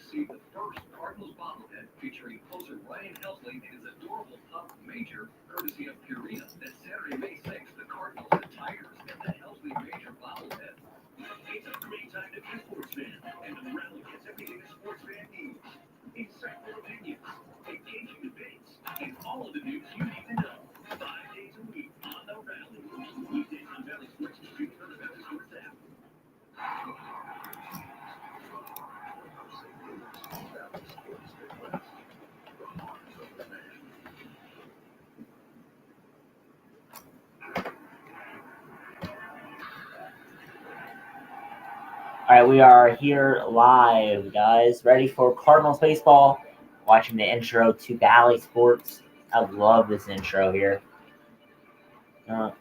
receive the first Cardinals bobblehead featuring closer Ryan Helsley and his adorable pup Major, courtesy of Purina. That's Saturday, May 6th, the Cardinals, the Tigers, and the Helsley Major bobblehead. It's a great time to be a sports fan, and the rally gets everything a sports fan needs. Insightful opinions, engaging debates, and all of the news you need to know. 5 days a week on the rally. Weekdays on Valley Sports Distributed on the Valley Sports app. All right, we are here live, guys. Ready for Cardinals baseball. Watching the intro to Valley Sports. I love this intro here. I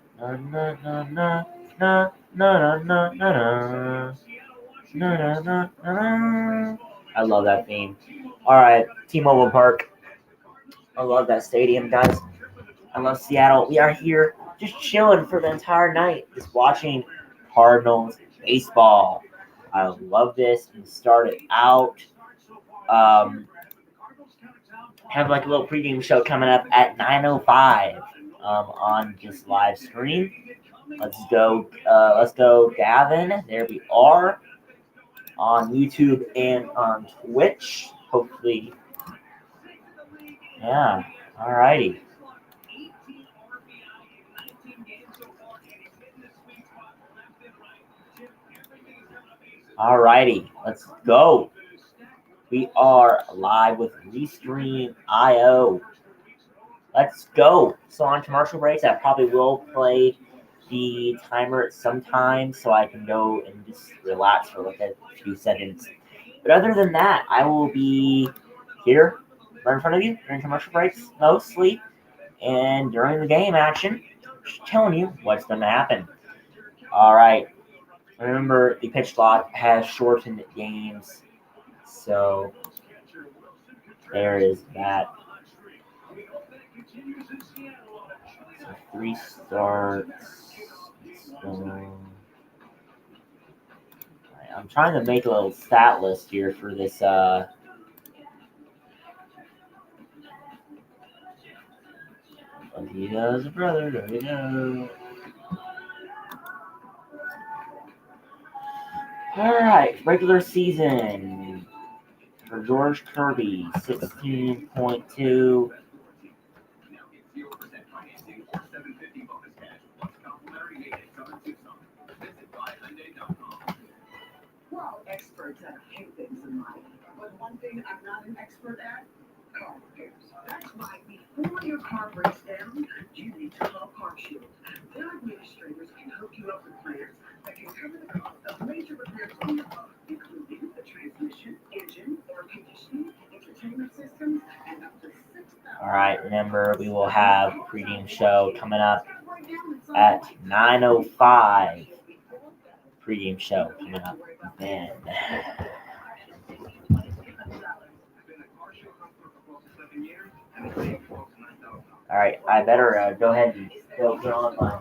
love that theme. All right, T-Mobile Park. I love that stadium, guys. I love Seattle. We are here just chilling for the entire night, just watching Cardinals baseball. I love this. We started out. Have like a little pregame show coming up at 9:05 on this live stream. Let's go, Gavin. There we are on YouTube and on Twitch. Hopefully, yeah. Alrighty. Alrighty, let's go. We are live with Restream.io. Let's go. So on commercial breaks, I probably will play the timer at some time so I can go and just relax for like a few seconds. But other than that, I will be here right in front of you during commercial breaks mostly, and during the game action, just telling you what's going to happen. All right. Remember, the pitch clock has shortened games, so there is that. So 3 starts. I'm trying to make a little stat list here for this. He has a brother. There we go. All right, regular season for George Kirby, 16.2. We're all experts at a few things in life, but one thing I'm not an expert at: car repairs. That's why before your car breaks down, you need to call CarShield. Their administrators can hook you up with plans that can cover the cost of major repairs on your car, including the transmission, engine, air conditioning, entertainment systems, and up to $6,000. All right, remember, we will have a pregame show coming up at 9:05. Pregame show coming up then. All right, I better go ahead and go put on my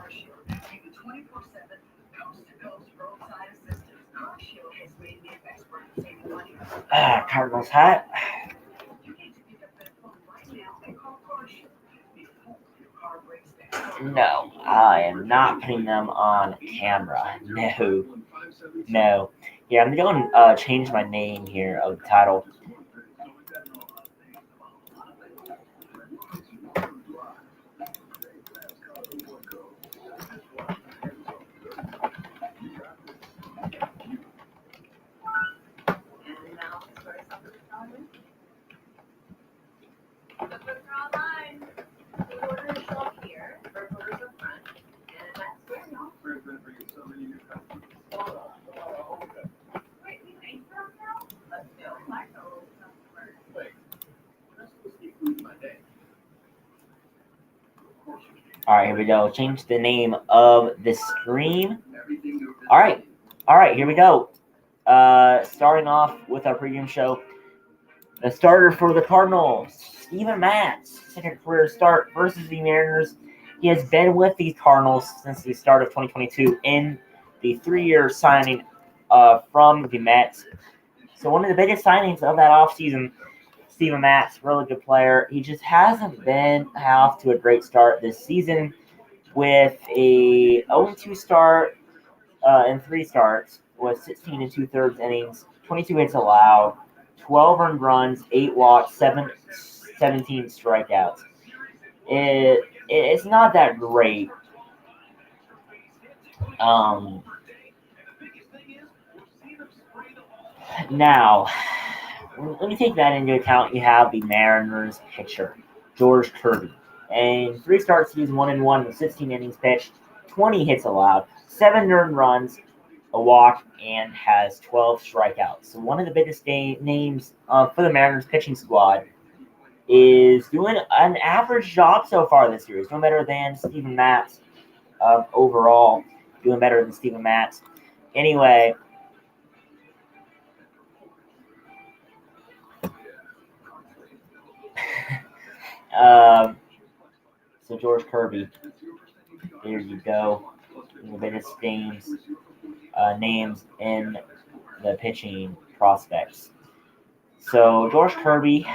Cardinals hat. No, I am not putting them on camera. No. Yeah, I'm going to change my name here of the title. All right, here we go. Change the name of the stream. All right, here we go. Starting off with our pregame show. The starter for the Cardinals, Steven Matz, second career start versus the Mariners. He has been with the Cardinals since the start of 2022 in the 3-year signing from the Mets. So one of the biggest signings of that offseason, Steven Matz, really good player. He just hasn't been off to a great start this season with a 0-2 start in 3 starts with 16 and 2/3 innings, 22 hits allowed, 12 earned runs, 8 walks, 17 strikeouts. It's not that great. Now, when you take that into account, you have the Mariners pitcher, George Kirby. In 3 starts, he's 1-1 with 16 innings pitched, 20 hits allowed, 7 earned runs, a walk, and has 12 strikeouts. So one of the biggest names for the Mariners pitching squad is doing an average job so far this year. He's doing better than Steven Matz overall, doing better than Steven Matz. Anyway, so George Kirby, there you go. The biggest names in the pitching prospects. So George Kirby,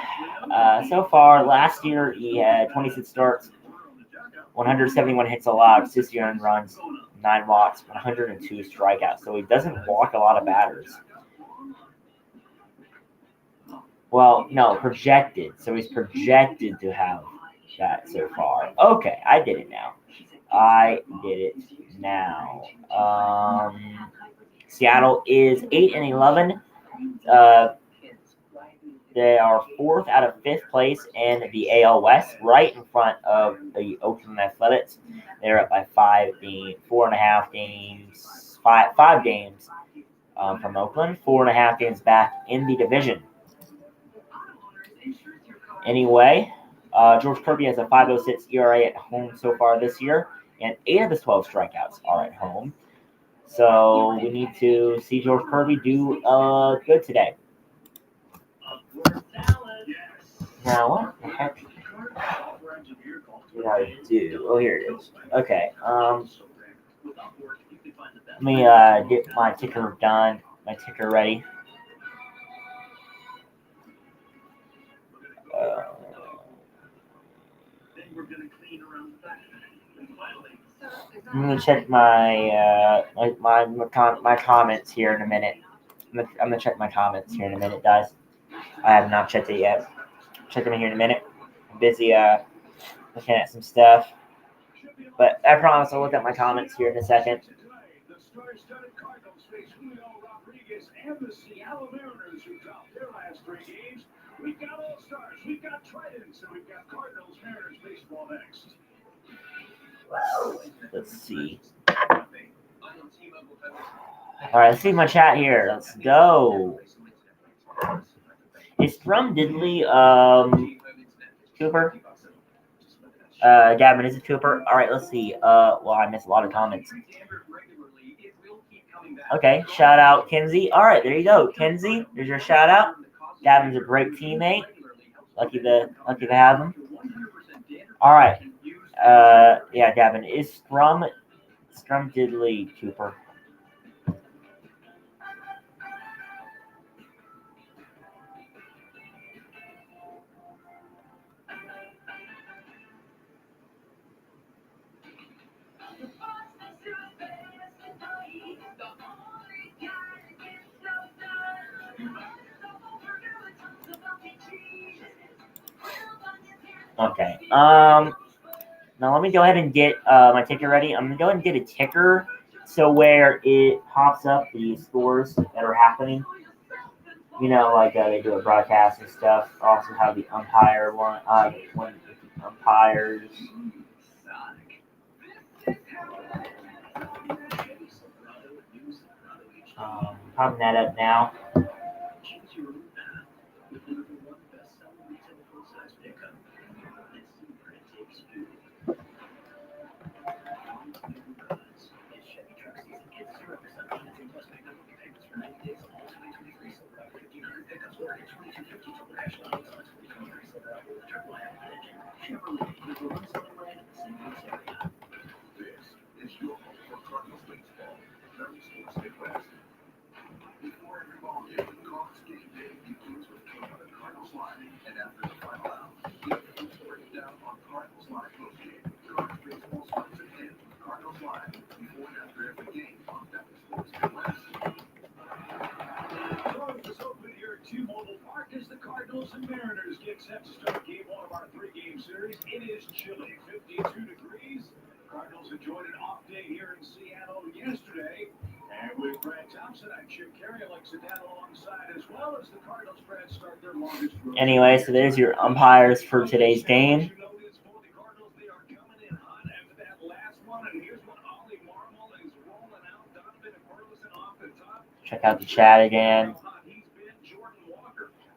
so far last year he had 26 starts, 171 hits allowed, 60 earned runs, 9 walks, 102 strikeouts. So he doesn't walk a lot of batters. Well, no, projected. So he's projected to have that so far. Okay, I did it now. Seattle is 8-11. They are 4th out of 5th place in the AL West, right in front of the Oakland Athletics. They're up by 5 games, 4.5 games, 5 games from Oakland, 4.5 games back in the division. Anyway, George Kirby has a 5.06 ERA at home so far this year, and 8 of his 12 strikeouts are at home. So we need to see George Kirby do good today. Now, what the heck did I do? Oh, here it is. Okay. Let me get my ticker done. My ticker ready. I'm gonna check my my comments here in a minute. I'm gonna check my comments here in a minute, guys. I have not checked it yet. Check them in here in a minute. I'm busy looking at some stuff, but I promise I'll look at my comments here in a second. The star-studded Cardinals face Julio Rodriguez and the Seattle Mariners, who dropped their last 3 games. We've got All-Stars, we've got Tridents, and we've got Cardinals Mariners baseball next. Let's see. All right, let's see my chat here. Let's go. Is Strum Diddley Cooper? Gavin, is it Cooper? All right, let's see. Well, I missed a lot of comments. Okay, shout out Kenzie. All right, there you go, Kenzie. There's your shout out. Gavin's a great teammate. Lucky to have him. All right. Yeah, Gavin, is Strum Diddley Cooper? Okay. Now let me go ahead and get my ticker ready. I'm gonna go ahead and get a ticker so where it pops up the scores that are happening. You know, like they do a broadcast and stuff. Also have the umpire one. When the umpires. Popping that up now. T-Mobile Park as the Cardinals and Mariners get set to start game one of our three-game series. It is chilly, 52 degrees. Cardinals enjoyed an off day here in Seattle yesterday. And with Brad Thompson and Chip Carey like sit down alongside as well as the Cardinals fans start their longest road. Anyway, so there's your umpires for today's game. Check out the chat again.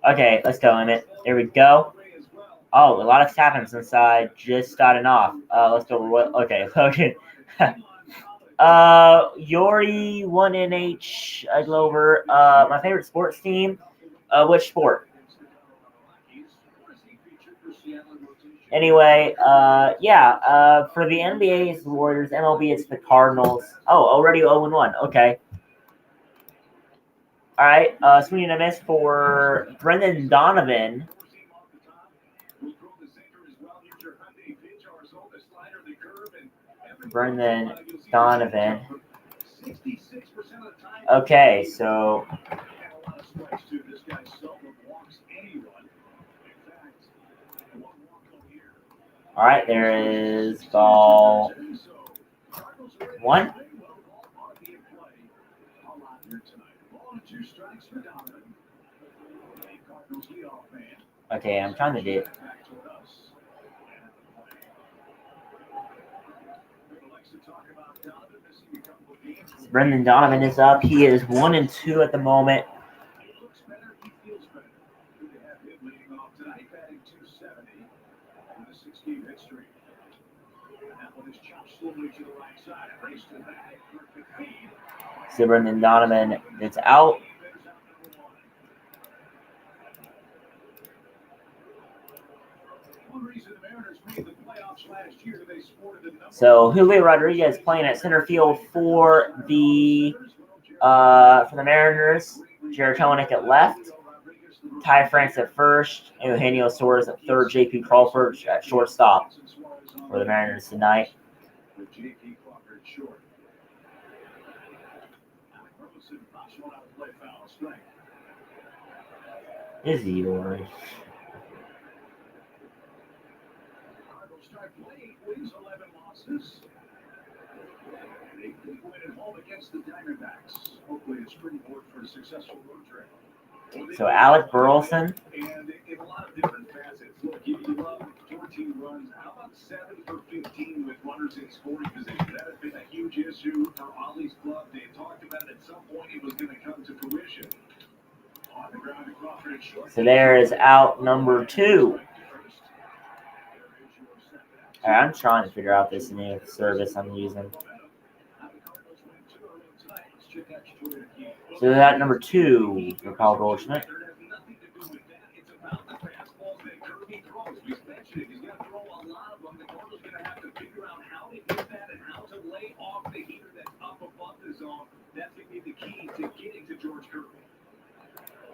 Okay, let's go, Emmett. There we go. Oh, a lot of tapping since I just started off. Let's go. Okay, Logan. Yori, 1NH, Glover. My favorite sports team. Which sport? Anyway, yeah. For the NBA, it's the Warriors. MLB, it's the Cardinals. Oh, already 0-1. Okay. All right. Swing and a miss for Brendan Donovan. Brendan Donovan. Okay, so. All right, there is ball 1. Okay, I'm trying to do it. Brendan Donovan is up. He is 1-2 at the moment. So Brendan Donovan is out. So Julio Rodriguez playing at center field for the Mariners. Jared Kelenic at left. Ty Franks at first. Eugenio Suarez at third. J.P. Crawford at shortstop for the Mariners tonight. Is he or? So Alec Burleson. And in a lot of different facets. Look, you love 14 runs. How about 7 for 15 with runners in scoring position? That has been a huge issue for Ollie's club. They talked about at some point it was going to come to fruition. On the ground, Crawford short. So there is out number 2. All right, I'm trying to figure out this new service I'm using. So that number 2 for Paul Goldschmidt.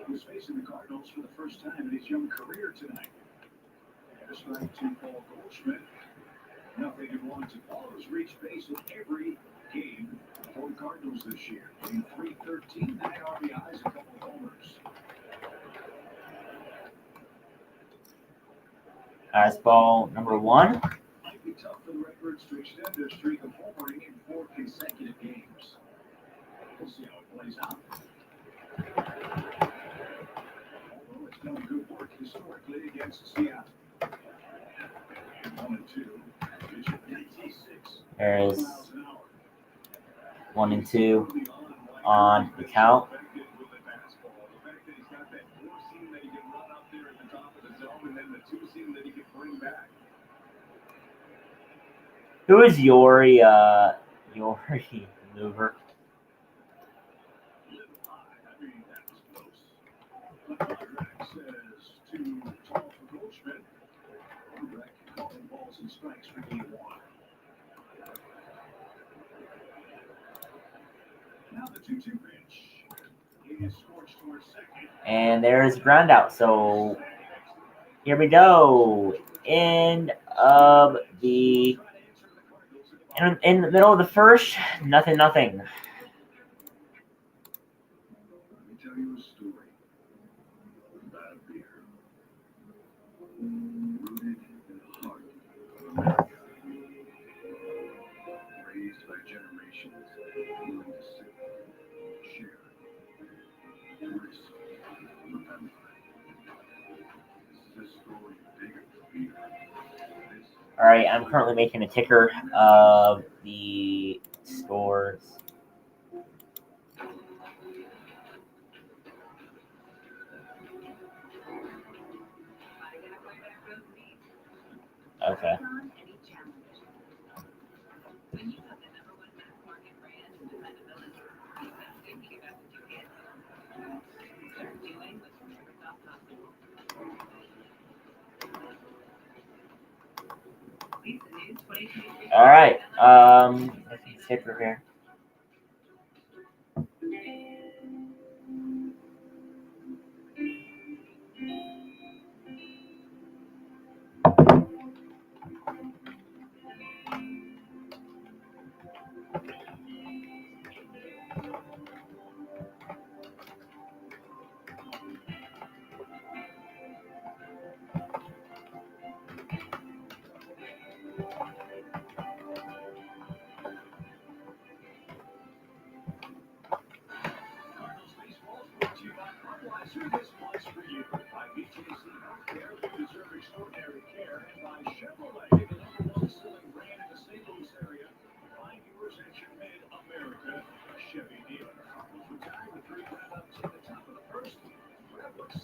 Who's facing the Cardinals for the first time in his young career tonight. And a strike to Paul Goldschmidt. Nothing in 1 to Paul has reached base in every game for the Cardinals this year. In 313, 9 RBIs, a couple of homers. Fastball number 1. Might be tough for the Redbirds to extend their streak of homering in 4 consecutive games. We'll see how it plays out. Although it's done good work historically against Seattle. And 1-2. There is 1-2 on the count. Who is Yori maneuver? And there's ground out. So here we go. End of the in the middle of the first, nothing. Let me tell you a story. All right, I'm currently making a ticker of the scores. Okay. All right. Ticker here.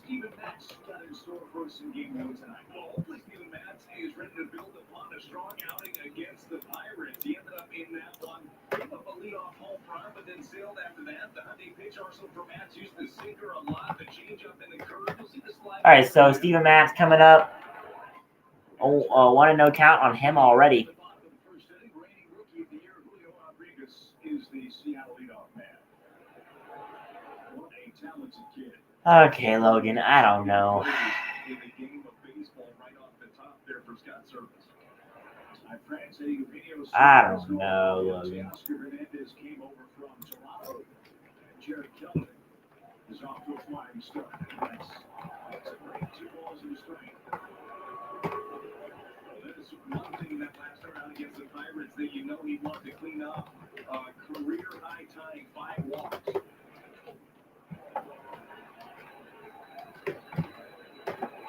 Steven Matz got in store for us in game one tonight. Well, hopefully Steven Matz is ready to build upon a strong outing against the Pirates. He ended up in that one, gave up a leadoff home run, but then sailed after that. The Hyundai pitch arsenal for Matz used the sinker a lot, the changeup and the curve. You'll see the slide. All right, so Steven Matz coming up. Oh, 1-0 count on him already. Okay, Logan, I don't know. I don't know, Logan. Is off to a flying start. That's a great 2 balls and a strike. Well, there's one thing that last round against the Pirates that you know he'd want to clean up. Career high tying 5 walks.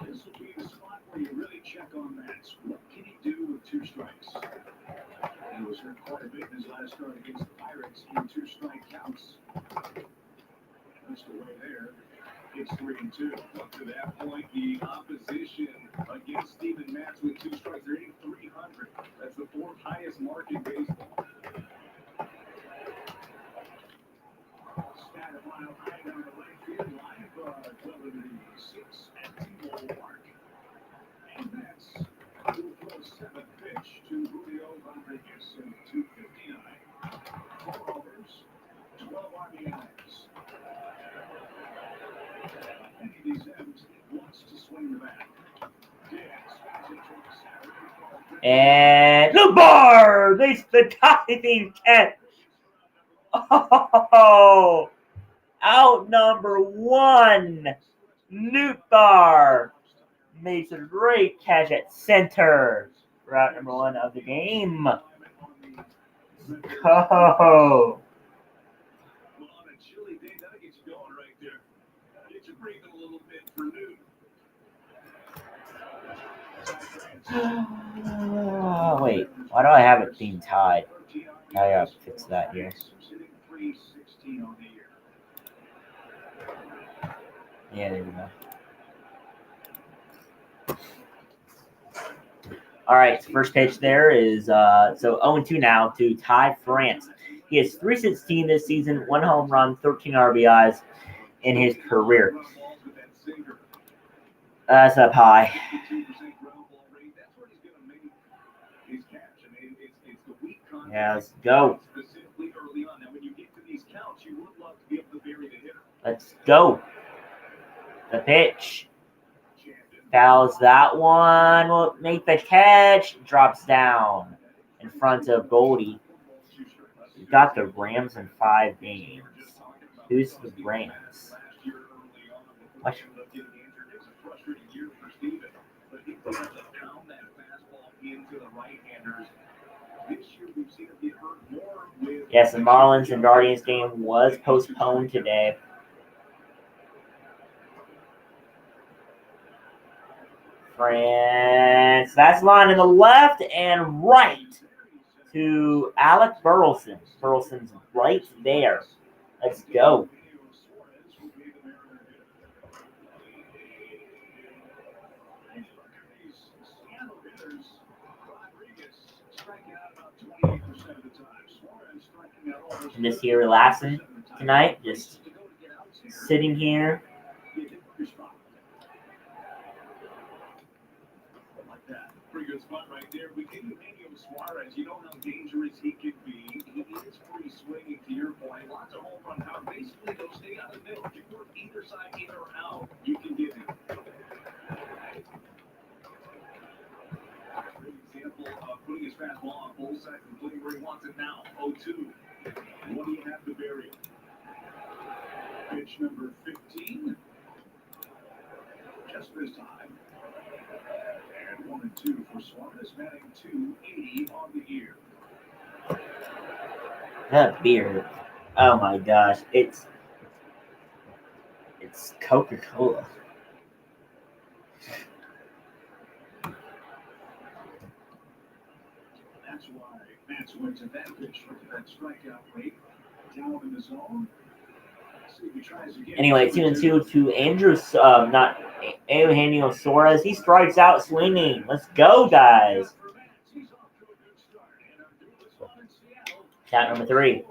This will be the spot where you really check on that. What can he do with 2 strikes? He was hurt quite a bit in his last start against the Pirates in 2 strike counts. That's the way there. It's 3-2. Up to that point, the opposition against Steven Matz with 2 strikes. They're hitting 300. That's the 4th highest mark in baseball. Static mile high down the right field line, covering the 6 at T-ball mark. And that's the 7th pitch to Julio Rodriguez in 2:59. 4 overs, 12 RBIs. And he deserves, wants to swing the bat. And the bar makes the diving catch. Oh, out number 1. Nootbaar makes a great catch at center. Route number 1 of the game. Go. Well, on a chilly day, that'll get you going right there. Get you breathing a little bit for noon. Wait, why do I have it being tied? I gotta fix that here. Yeah, there we go. All right, so first pitch there is so 0-2 now to Ty France. He has 316 this season, 1 home run, 13 RBIs in his career. That's up high. Yeah, let's go. Let's go. The pitch. Fouls that one. Will make the catch. Drops down in front of Goldie. We got the Rams in 5 games. Who's the Rams? What? Yes, the Marlins and Guardians game was postponed today. France. That's line in the left and right to Alec Burleson. Burleson's right there. Let's go. I'm just here relaxing tonight, just sitting here. Pretty good spot right there. We didn't name Suarez. You know how dangerous he can be. He is free swinging, to your point. Lots of home run power. Basically, they'll stay out of the middle. If you work either side, in or out, you can get him. Great example of putting his fastball on both sides and putting where he wants it now. 0-2. What do you have to bury? Pitch number 15. Just this time. 1-2 for Suarez, batting .280 on the year. That beer, oh my gosh, it's Coca-Cola. That's why Matt swings at that pitch for that strikeout rate. Down in the zone. See if he tries again. Anyway, 2-2 to Andrew, not Eugenio Suarez. He strikes out swinging. Let's go, guys. Count number 3.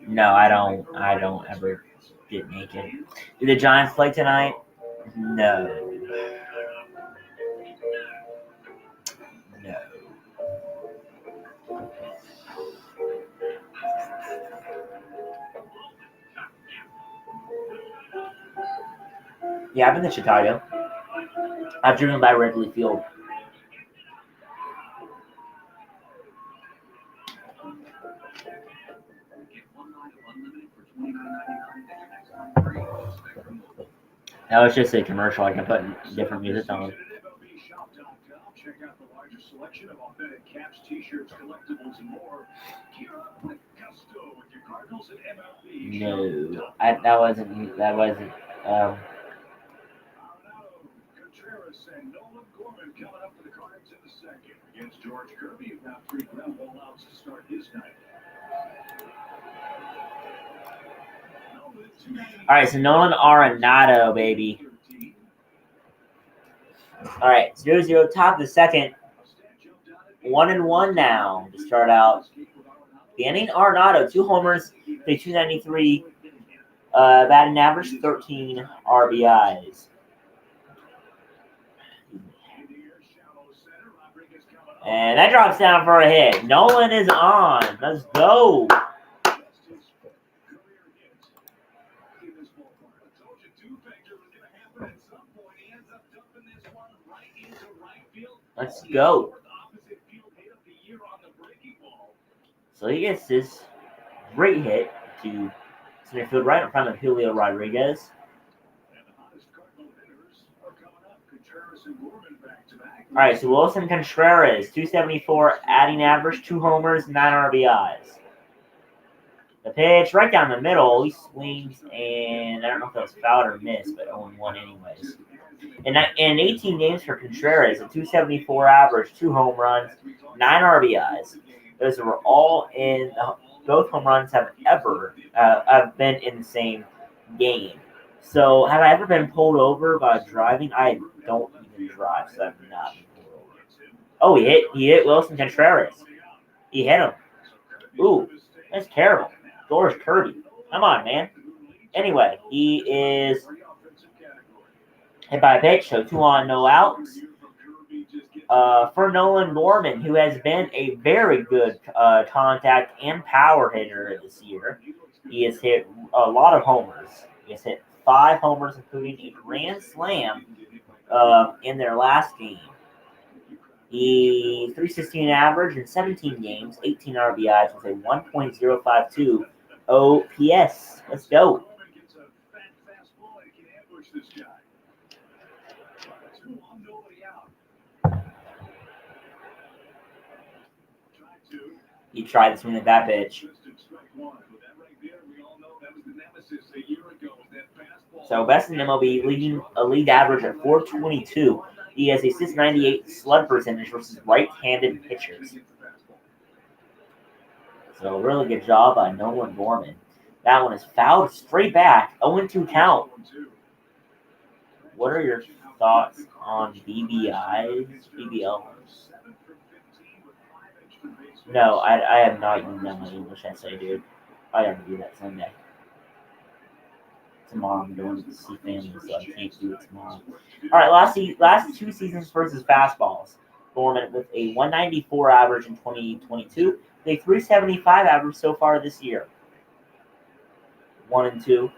No, I don't ever get naked. Do the Giants play tonight? No. Yeah, I've been to Chicago. I've driven by Wrigley Field. That was just a commercial. I can put different music on. Check out the largest selection of authentic caps, t-shirts, collectibles, and more. Gear up with Gusto with your Cardinals and MLB. No, that wasn't. Contreras and Nolan Gorman coming up for the Cards in the second. Against George Kirby, who got 3 ground ball outs to start his night. All right, so Nolan Arenado, baby. All right, 0-0, top of the second. 1-1 now to start out. Banning Arenado, 2 homers, 293, batting average, 13 RBIs. And that drops down for a hit. Nolan is on. Let's go. Let's go. So he gets this great hit to center field right in front of Julio Rodriguez. All right, so Wilson Contreras, 274 batting average, 2 homers, 9 RBIs. The pitch right down the middle. He swings, and I don't know if that was foul or missed, but 0-1 anyways. In 18 games for Contreras, a 274 average, 2 home runs, 9 RBIs. Those were all in. Both home runs have been in the same game. So, have I ever been pulled over by driving? I don't even drive, so I've not been pulled over. Oh, he hit Wilson Contreras. He hit him. Ooh, that's terrible. Doris Kirby. Come on, man. Anyway, he is hit by a pitch, so 2 on, no outs. For Nolan Gorman, who has been a very good contact and power hitter this year, he has hit a lot of homers. He has hit 5 homers, including a grand slam in their last game. He 316 average in 17 games, 18 RBIs with a 1.052 OPS. Let's go. He tried to swing at that pitch. So best in MLB, leading a league average at 422. He has a 698 slug percentage versus right-handed pitchers. So really good job by Nolan Gorman. That one is fouled straight back. 0-2 count. What are your thoughts on BBLs? No, I have not even done my English essay, dude. I gotta do that Sunday. Tomorrow I'm going to see family, so I can't do it tomorrow. All right, last 2 seasons versus fastballs. Gorman with a 194 average in 2022, a 375 average so far this year. 1-2.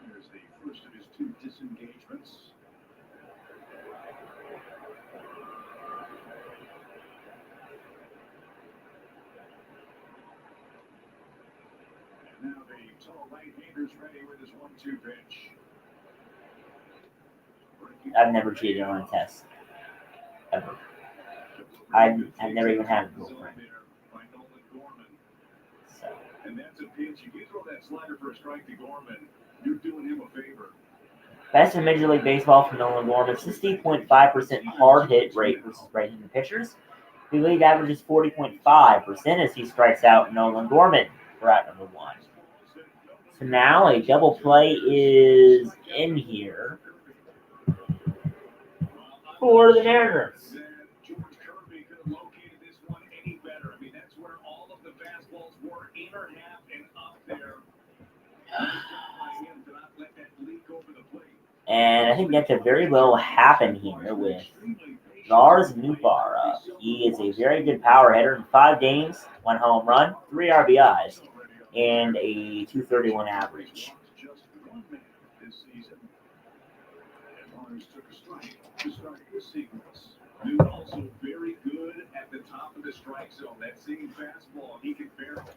Here's the first of his 2 disengagements. And now the tall right-hander's ready with his 1-2 pitch. I've never cheated on a test. Ever. I've never even had a girlfriend. So. And that's a pitch. If you throw that slider for a strike to Gorman, you're doing him a favor. Best in Major League Baseball for Nolan Gorman, 60.5% hard hit rate versus right-handed pitchers. The league average is 40.5% as he strikes out Nolan Gorman for out number 1. So now a double play is in here for the Mariners. George Kirby could have located this one any better. I mean, that's where all of the fastballs were, inner half and up there. And I think that could very well happen here with Lars Nootbaar. He is a very good power hitter in 5 games, 1 home run, 3 RBIs, and a 231 average. Newt also very good at the top of the strike zone. That same fastball, he can barrel.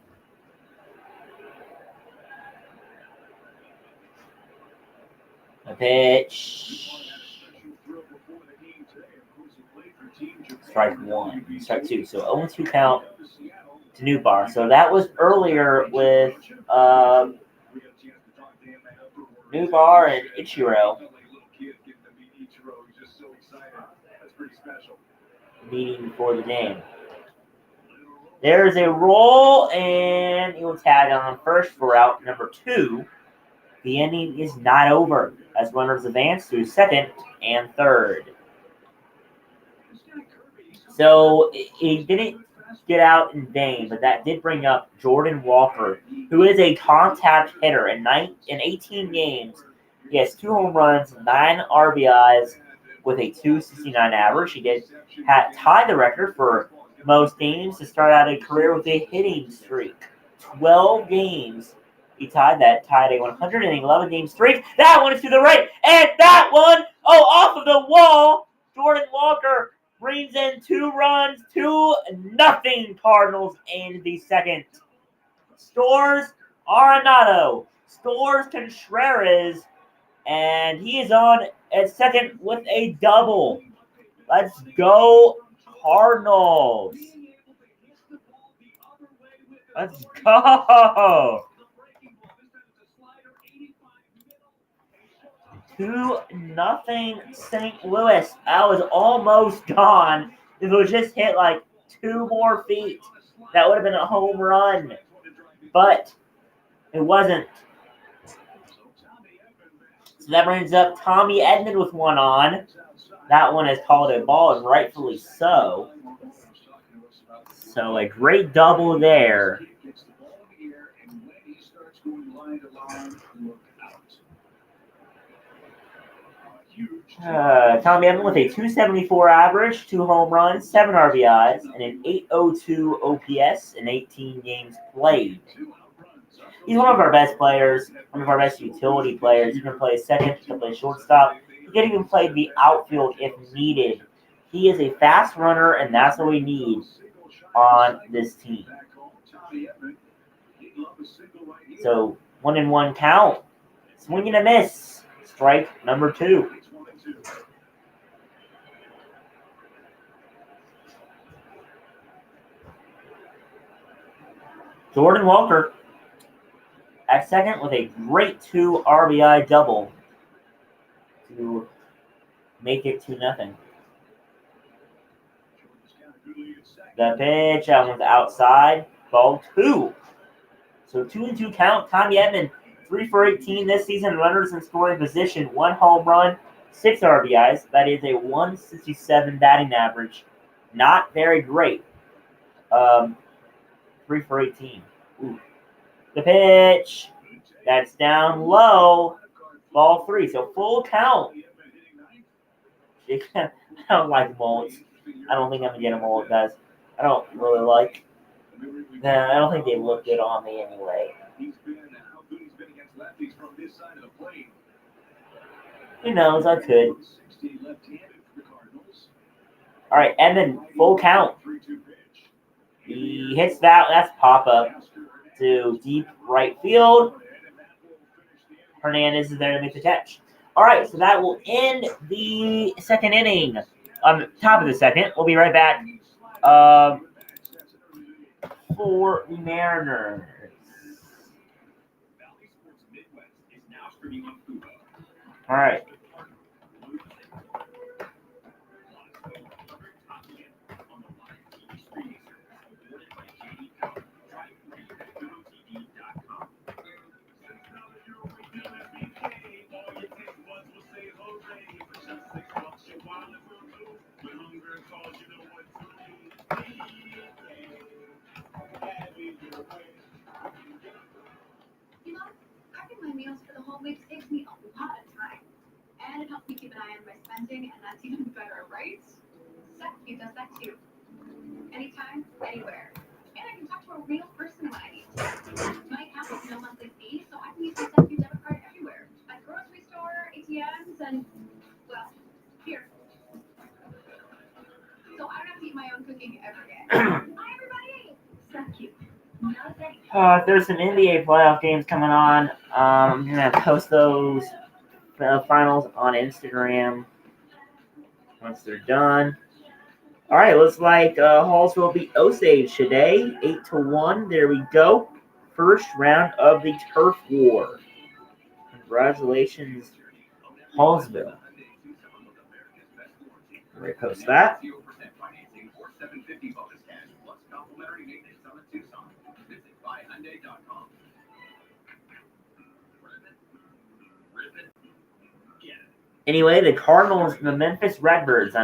A pitch. Strike 1. Strike 2. So 0-2 count to Nootbaar. So that was earlier with Nootbaar and Ichiro meeting before the game. There's a roll, and he will tag on first for out number 2. The inning is not over as runners advance to second and third. So he didn't get out in vain, but that did bring up Jordan Walker, who is a contact hitter. In 18 games, he has 2 home runs, 9 RBIs with a 269 average. He did tie the record for most games to start out a career with a hitting streak. 12 games. He tied a 111-game streak. That one is to the right, and that one, off of the wall. Jordan Walker brings in 2 runs, 2-0 Cardinals in the second. Stores Arenado, Stores Contreras And he is on at second with a double. Let's go, Cardinals. Let's go. 2-0 St. Louis. I was almost gone. If it was just hit like 2 more feet, that would have been a home run. But it wasn't. So that brings up Tommy Edman with one on. That one is called a ball, and rightfully so. So a great double there. Tommy Edman with a 274 average, 2 home runs, 7 RBIs, and an 802 OPS in 18 games played. He's one of our best players, one of our best utility players. He can play second, he can play shortstop. He can even play the outfield if needed. He is a fast runner, and that's what we need on this team. So 1-1 count. Swing and a miss. Strike number 2. Jordan Walker at second with a great 2 RBI double to make it 2-0. The pitch, that one's outside. Ball 2. So 2-2 count. Tommy Edman, 3 for 18 this season. Runners in scoring position. 1 home run, 6 RBIs. That is a 167 batting average. Not very great. 3 for 18. Ooh. The pitch. That's down low. Ball 3. So full count. I don't like mullets. I don't think I'm going to get a mullet, guys. I don't really like. Nah, I don't think they look good on me anyway. Who knows? I could. All right, and then full count. He hits that. That's pop up to deep right field. Hernandez is there to make the catch. All right, so that will end the second inning. On the top of the second, we'll be right back for the Mariners. All right. You know, prepping my meals for the whole week takes me a lot of time. And it helps me keep an eye on my spending, and that's even better, right? Secchi does that too. Anytime, anywhere. And I can talk to a real person when I need to. My account has no monthly fee, so I can use my Secchi debit card everywhere. At grocery store, ATMs, and, well, here. So I don't have to eat my own cooking ever again. Hi, everybody! Secchi. There's some NBA playoff games coming on. I'm going to post those finals on Instagram once they're done. All right, looks like Hallsville beat Osage today, 8-1. There we go. First round of the Turf War. Congratulations, Hallsville. Repost that. Anyway, the Cardinals and the Memphis Redbirds,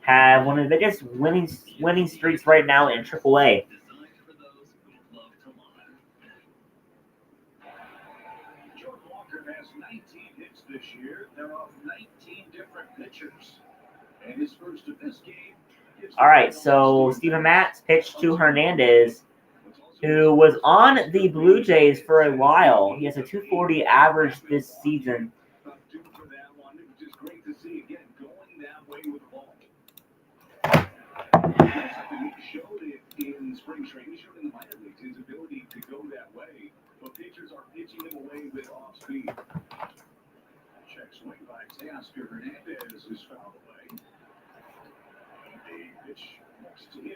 have one of the biggest winning streaks right now in AAA. Jordan Walker has 19 hits this year. They're off 19 different pitchers. And his first of this game. All right, so Steven Matz pitched to Hernandez, who was on the Blue Jays for a while. He has a 240 average this season. Showed it in spring training, showed in the minor leagues his ability to go that way, but pitchers are pitching him away with off speed.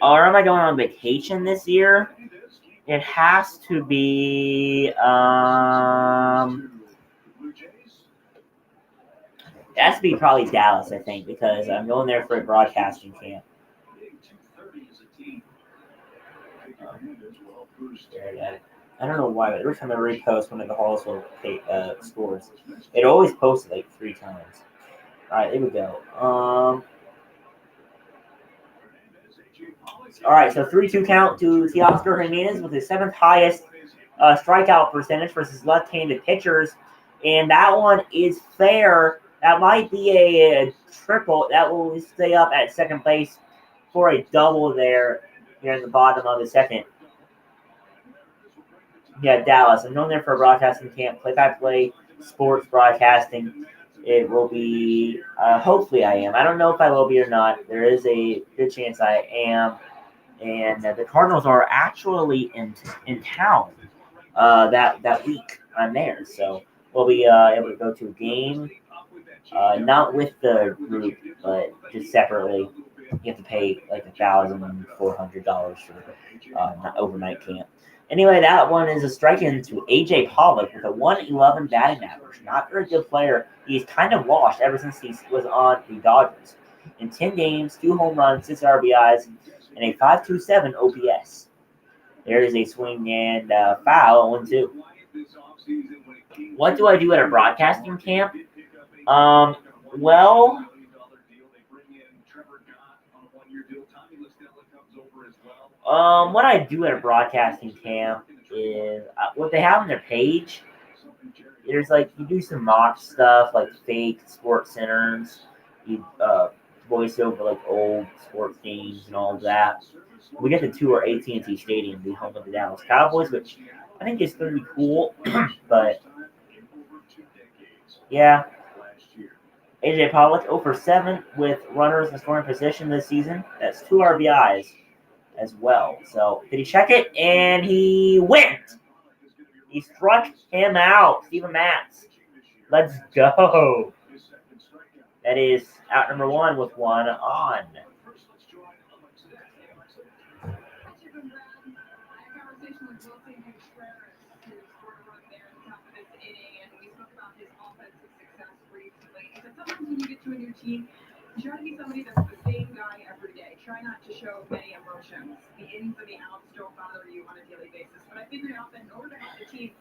Or am I going on vacation this year? It has to be it has to be probably Dallas, I think, because I'm going there for a broadcasting camp. I don't know why, but every time I repost one of the Hallsville scores, it always posts like 3 times. All right, here we go. All right, so 3-2 count to Teoscar Jimenez with his 7th highest strikeout percentage versus left-handed pitchers, and that one is fair. That might be a triple. That will stay up at second base for a double there here in the bottom of the second. Yeah, Dallas. I'm going there for a broadcasting camp, play-by-play sports broadcasting. It will be, hopefully I am. I don't know if I will be or not. There is a good chance I am. And the Cardinals are actually in town that week. I'm there. So we'll be able to go to a game, not with the group, but just separately. You have to pay like $1,400 for overnight camp. Anyway, that one is a strike-in to A.J. Pollock with a 111 batting average. Not very good player. He's kind of washed ever since he was on the Dodgers. In 10 games, 2 home runs, 6 RBIs, and a 5.27 OPS. There is a swing and foul, 1-2. What do I do at a broadcasting camp? Well, what I do at a broadcasting camp is what they have on their page. There's like you do some mock stuff like fake sports centers, you voice over like old sports games and all of that. We get to tour AT&T Stadium, the home of the Dallas Cowboys, which I think is going to be cool. But yeah, AJ Pollock 0 for 7 with runners in scoring position this season. That's 2 RBIs as well. So did he check it? And he went. He struck him out. Steven Matz. Let's go. That is out number 1 with 1 on. Sometimes when you get to a new team, you try to be somebody that's the same guy every day. Try not to show many emotions. The ins and the outs don't bother you on a daily basis. But I figured out that in order to have the team,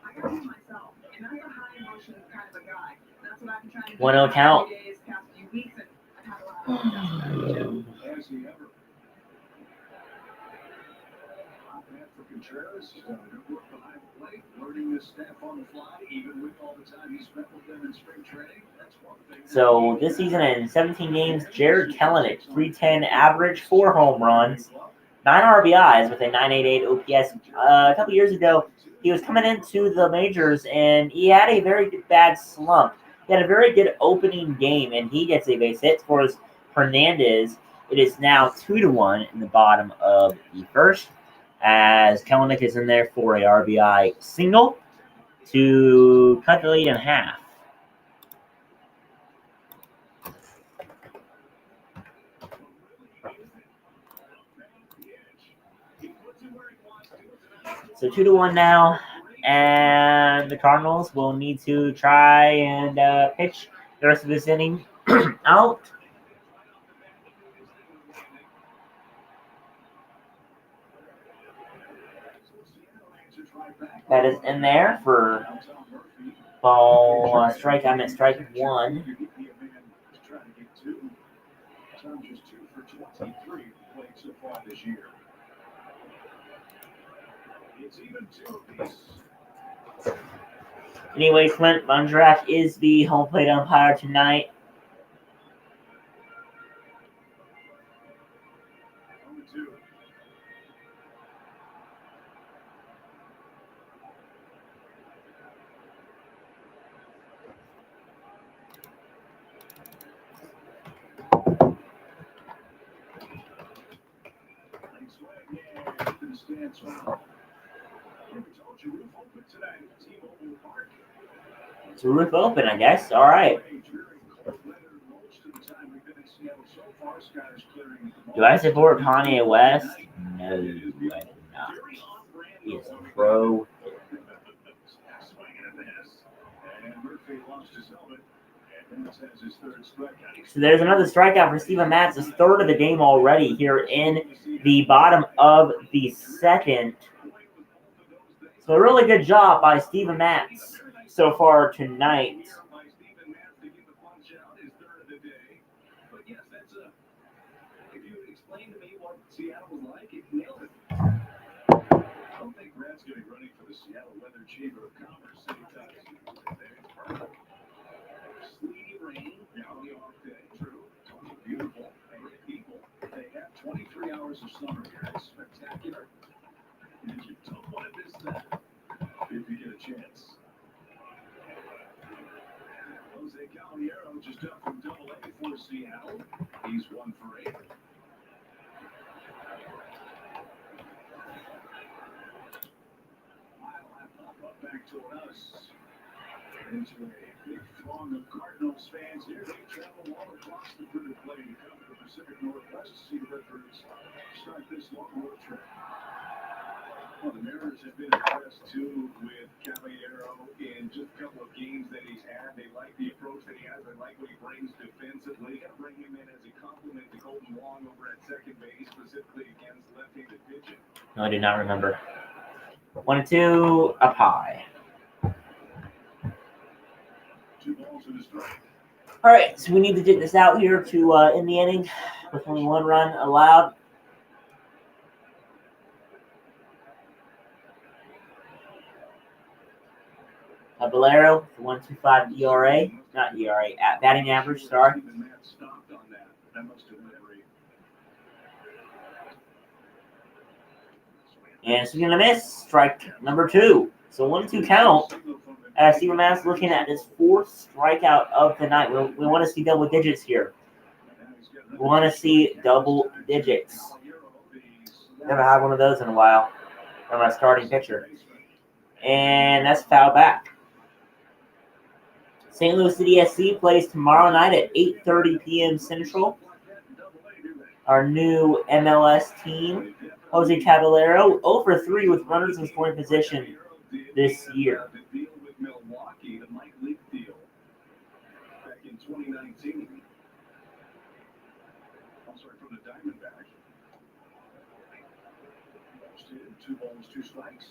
I got to be myself. And that's a high emotion kind of a guy. That's what I've been trying to do 1-0 count. Days, past few weeks, and I've had a lot of Contreras has done good work behind the plate, learning this staff on the fly, even with all the time he spent with them in spring training. That's one thing. So this season in 17 games, Jared Kelenic, 310 average, 4 home runs, 9 RBIs with a 988 OPS. A couple years ago, he was coming into the majors and he had a very bad slump. He had a very good opening game and he gets a base hit for Hernandez. It is now 2-1 in the bottom of the first, as Kelenic is in there for a RBI single to cut the lead in half. So 2-1 now, and the Cardinals will need to try and pitch the rest of this inning out. That is in there for ball strike. I meant strike 1. Anyway, Clint Mundrak is the home plate umpire tonight. It's a roof open, I guess. All right. Do I support Kanye West? No, I do not. He is a pro. So there's another strikeout for Steven Matz, his third of the game already here in the bottom of the second. So a really good job by Steven Matz so far tonight. Seattle was like, it nailed it. I don't think Brad's going to be running for the Seattle Weather Chamber of Commerce anytime soon. It's perfect. Sleety rain, now the off day, true. Beautiful, great people. They have 23 hours of summer here. It's spectacular. And you don't want to miss that if you get a chance. Jose Caballero just up from Double-A for Seattle. He's 1 for 8. Back to us. Into a big throng of Cardinals fans here. They travel all across the Twitter plane to come to the Pacific Northwest to see the Redbirds start this long road trip. Well, the Mariners have been impressed too with Caballero in just a couple of games that he's had. They like the approach that he has. They like what he brings defensively. Got to bring him in as a compliment to Colton Wong over at second base, specifically against left-handed pitching. No, I do not remember. 1-2, up high. All right, so we need to get this out here to end the inning with only 1 run allowed. Caballero, 1.25 ERA, not ERA, at batting average, sorry. And swing and a miss, strike number 2. So 1-2 count. Steven Matz looking at his 4th strikeout of the night. We want to see double digits here. We want to see double digits. Never had one of those in a while. From our starting pitcher. And that's foul back. St. Louis City SC plays tomorrow night at 8:30 p.m. Central. Our new MLS team. Jose Caballero, 0 for 3 with runners in scoring position this year. Milwaukee, the Mike Leake deal back in 2019. I'm sorry, from the Diamondbacks. 2 balls, 2 strikes.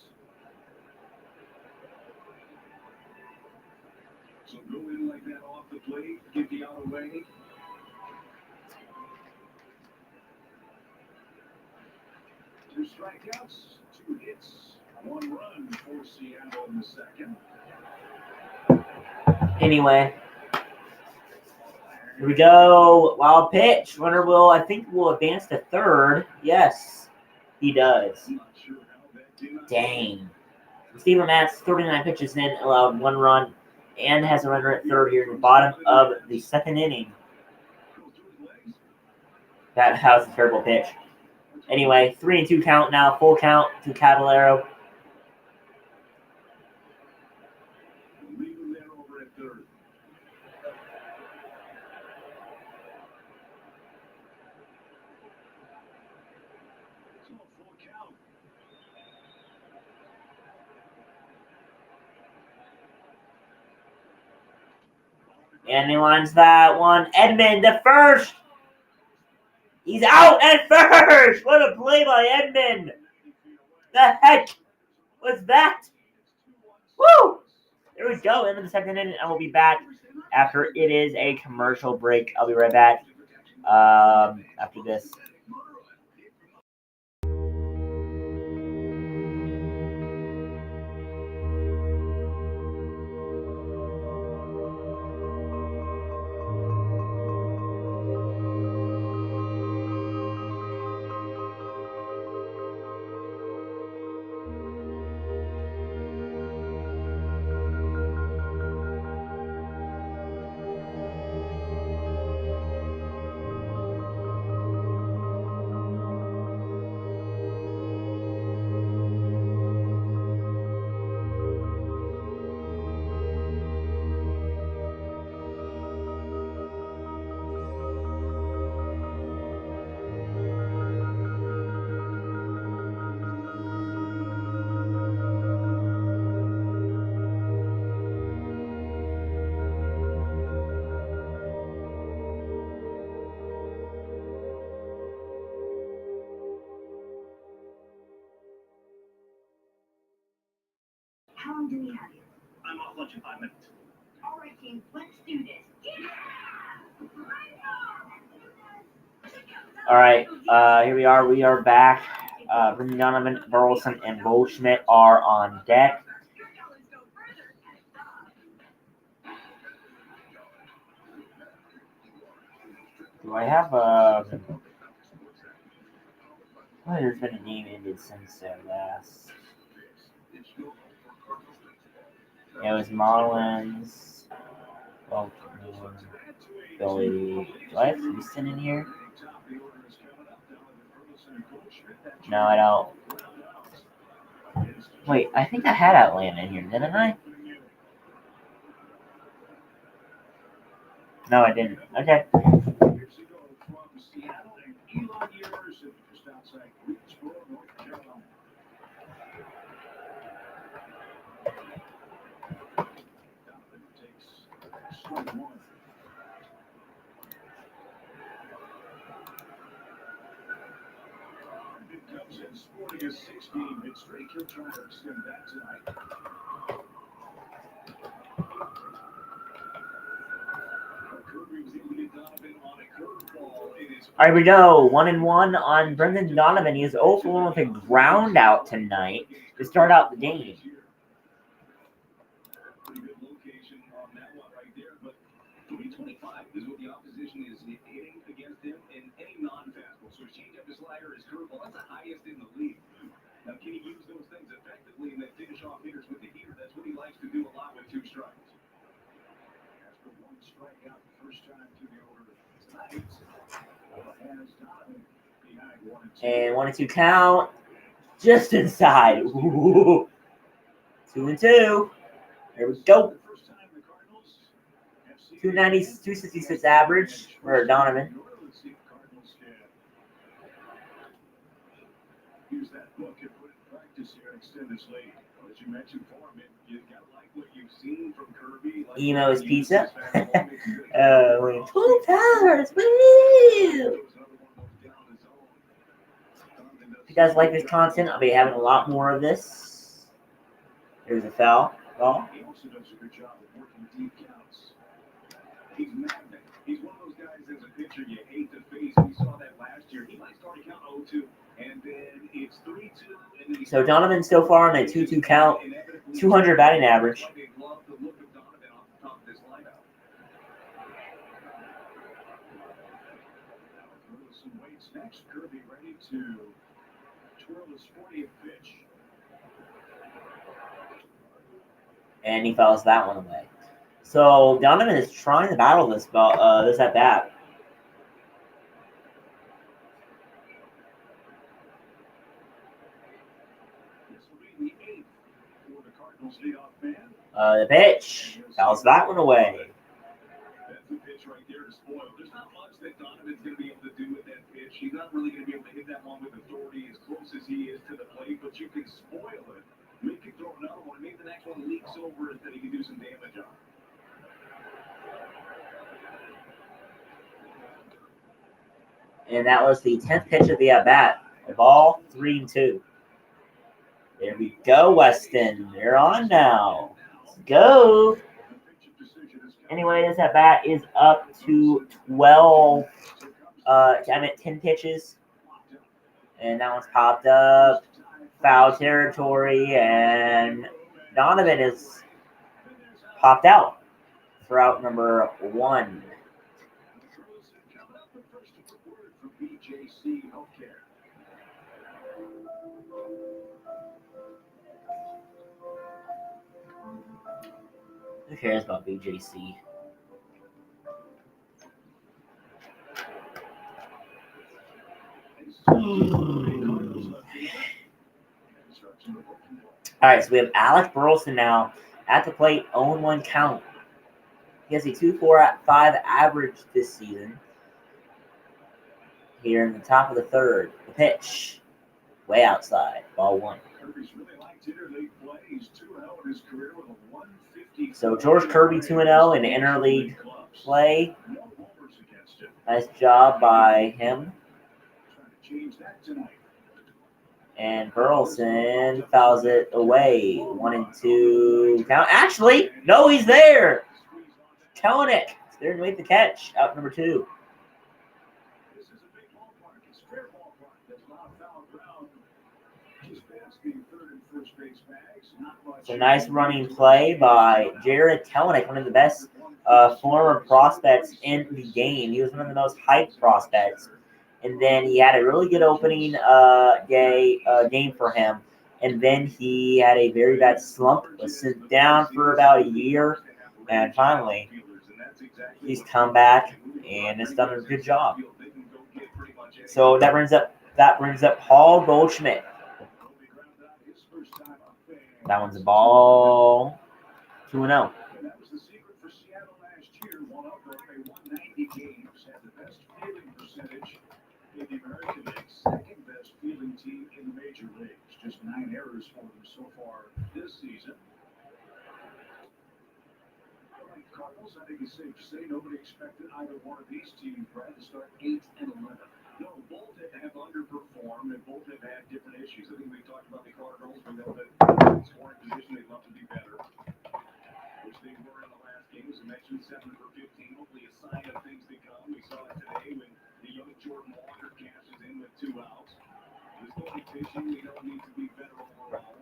So go in like that off the plate, get the out away. 2 strikeouts, 2 hits, 1 run for Seattle in the second. Anyway, here we go. Wild pitch. Runner will advance to third. Yes, he does. Dang. Steven Matz, 39 pitches in, allowed 1 run, and has a runner at third here in the bottom of the second inning. That was a terrible pitch. Anyway, 3-2 count now. Full count to Caballero. And he lines that one. Edman to first. He's out at first. What a play by Edman. The heck was that? Woo! There we go. End of the second inning. I will be back after it is a commercial break. I'll be right back after this. How long do we have you? I'm off lunch in 5 minutes. All right, team, let's do this. All right, here we are. We are back. Brendan Donovan, Burleson, and Goldschmidt are on deck. Do I have a... Oh, there's been a game ended since last. It was Marlins, Baltimore, Philly. Do I have Houston in here? No, I don't. Wait, I think I had Atlanta in here, didn't I? No, I didn't. Okay. Sporting a 6-game hit streak, he'll try to extend that tonight. All right, we go. 1-1 on Brendan Donovan. He is 0 for 1 with a ground out tonight to start out the game. Pretty good location on that one right there, but 325 is what the opposition is hitting against him in any non-fastball. So his changeup, his slider, his curveball, that's the highest in the league. Now, can he use those things effectively and then finish off hitters with the heater? That's what he likes to do a lot with 2 strikes. After 1 strikeout the first time through the order tonight, has Donovan behind 1-2. And 1-2 count. Just inside. Ooh. 2-2. There we go. 290, 266 average for Donovan. Use that book and put it in practice here and extend this lead. Well, as you mentioned for him, you got to like what you've seen from Kirby. Like Emo's Pizza. 12 hours. Woo! If you guys like this content, I'll be having a lot more of this. There's a foul. Ball. He also does a good job of working deep counts. He's magnet. He's one of those guys as a pitcher you hate to face. We saw that last year. He might start a count 0-2, and then it's 3-2. And then So Donovan so far on a 2-2 count, 200 batting average. They love the look of Donovan off the top of this lineup. Now throw some weights next. Kirby ready to twirl his 40th pitch. And he fouls that one away. So Donovan is trying to battle this at bat. This will be the 8th for the Cardinals leadoff man. The pitch fouls that one away. That's the pitch right there to spoil. There's not much that Donovan's going to be able to do with that pitch. He's not really going to be able to hit that one with authority as close as he is to the plate, but you can spoil it. Make him throw another one. Maybe the next one leaks over and then he can do some damage on. And that was the 10th pitch of the at-bat. A ball, 3-2. There we go, Weston. You're on now. Let's go. Anyway, this at-bat is up to 12. 10 pitches. And that one's popped up. Foul territory. And Donovan is popped out for out number 1. Who cares about BJC? All right, so we have Alec Burleson now at the plate, 0-1 count. He has a 2.45 average this season. Here in the top of the 3rd, the pitch, way outside, ball 1. So George Kirby 2-0 in interleague play. Nice job by him. And Burleson fouls it away. 1-2 count. Actually, no, he's there. Telenek is there to make the catch. Out number 2. This is a big ballpark. It's fair ballpark. There's a lot of foul ground. Just past the third and first base bags. Not much. It's a nice running play by Jared Telenek, one of the best former prospects in the game. He was one of the most hyped prospects. And then he had a really good opening game for him. And then he had a very bad slump, was sent down for about a year. And finally, he's come back and has done a good job. So that brings up Paul Goldschmidt. That one's a ball. 2-0. That was the secret for Seattle last year. One of them, they won 90 games, had the best fielding percentage in the American League, second best fielding team in the major leagues. Just 9 errors for them so far this season. All right, Cardinals, I think it's safe to say nobody expected either one of these teams, Brad, to start 8 and 11. No, both have underperformed and both have had different issues. I think we talked about the Cardinals. We know that in scoring position they'd love to be better, which they were in the last game. As I mentioned, 7 for 15. Hopefully a sign of things to come. We saw it today when the young Jordan Walker cashes in with 2 outs. This going pitching, we don't need to be better overall.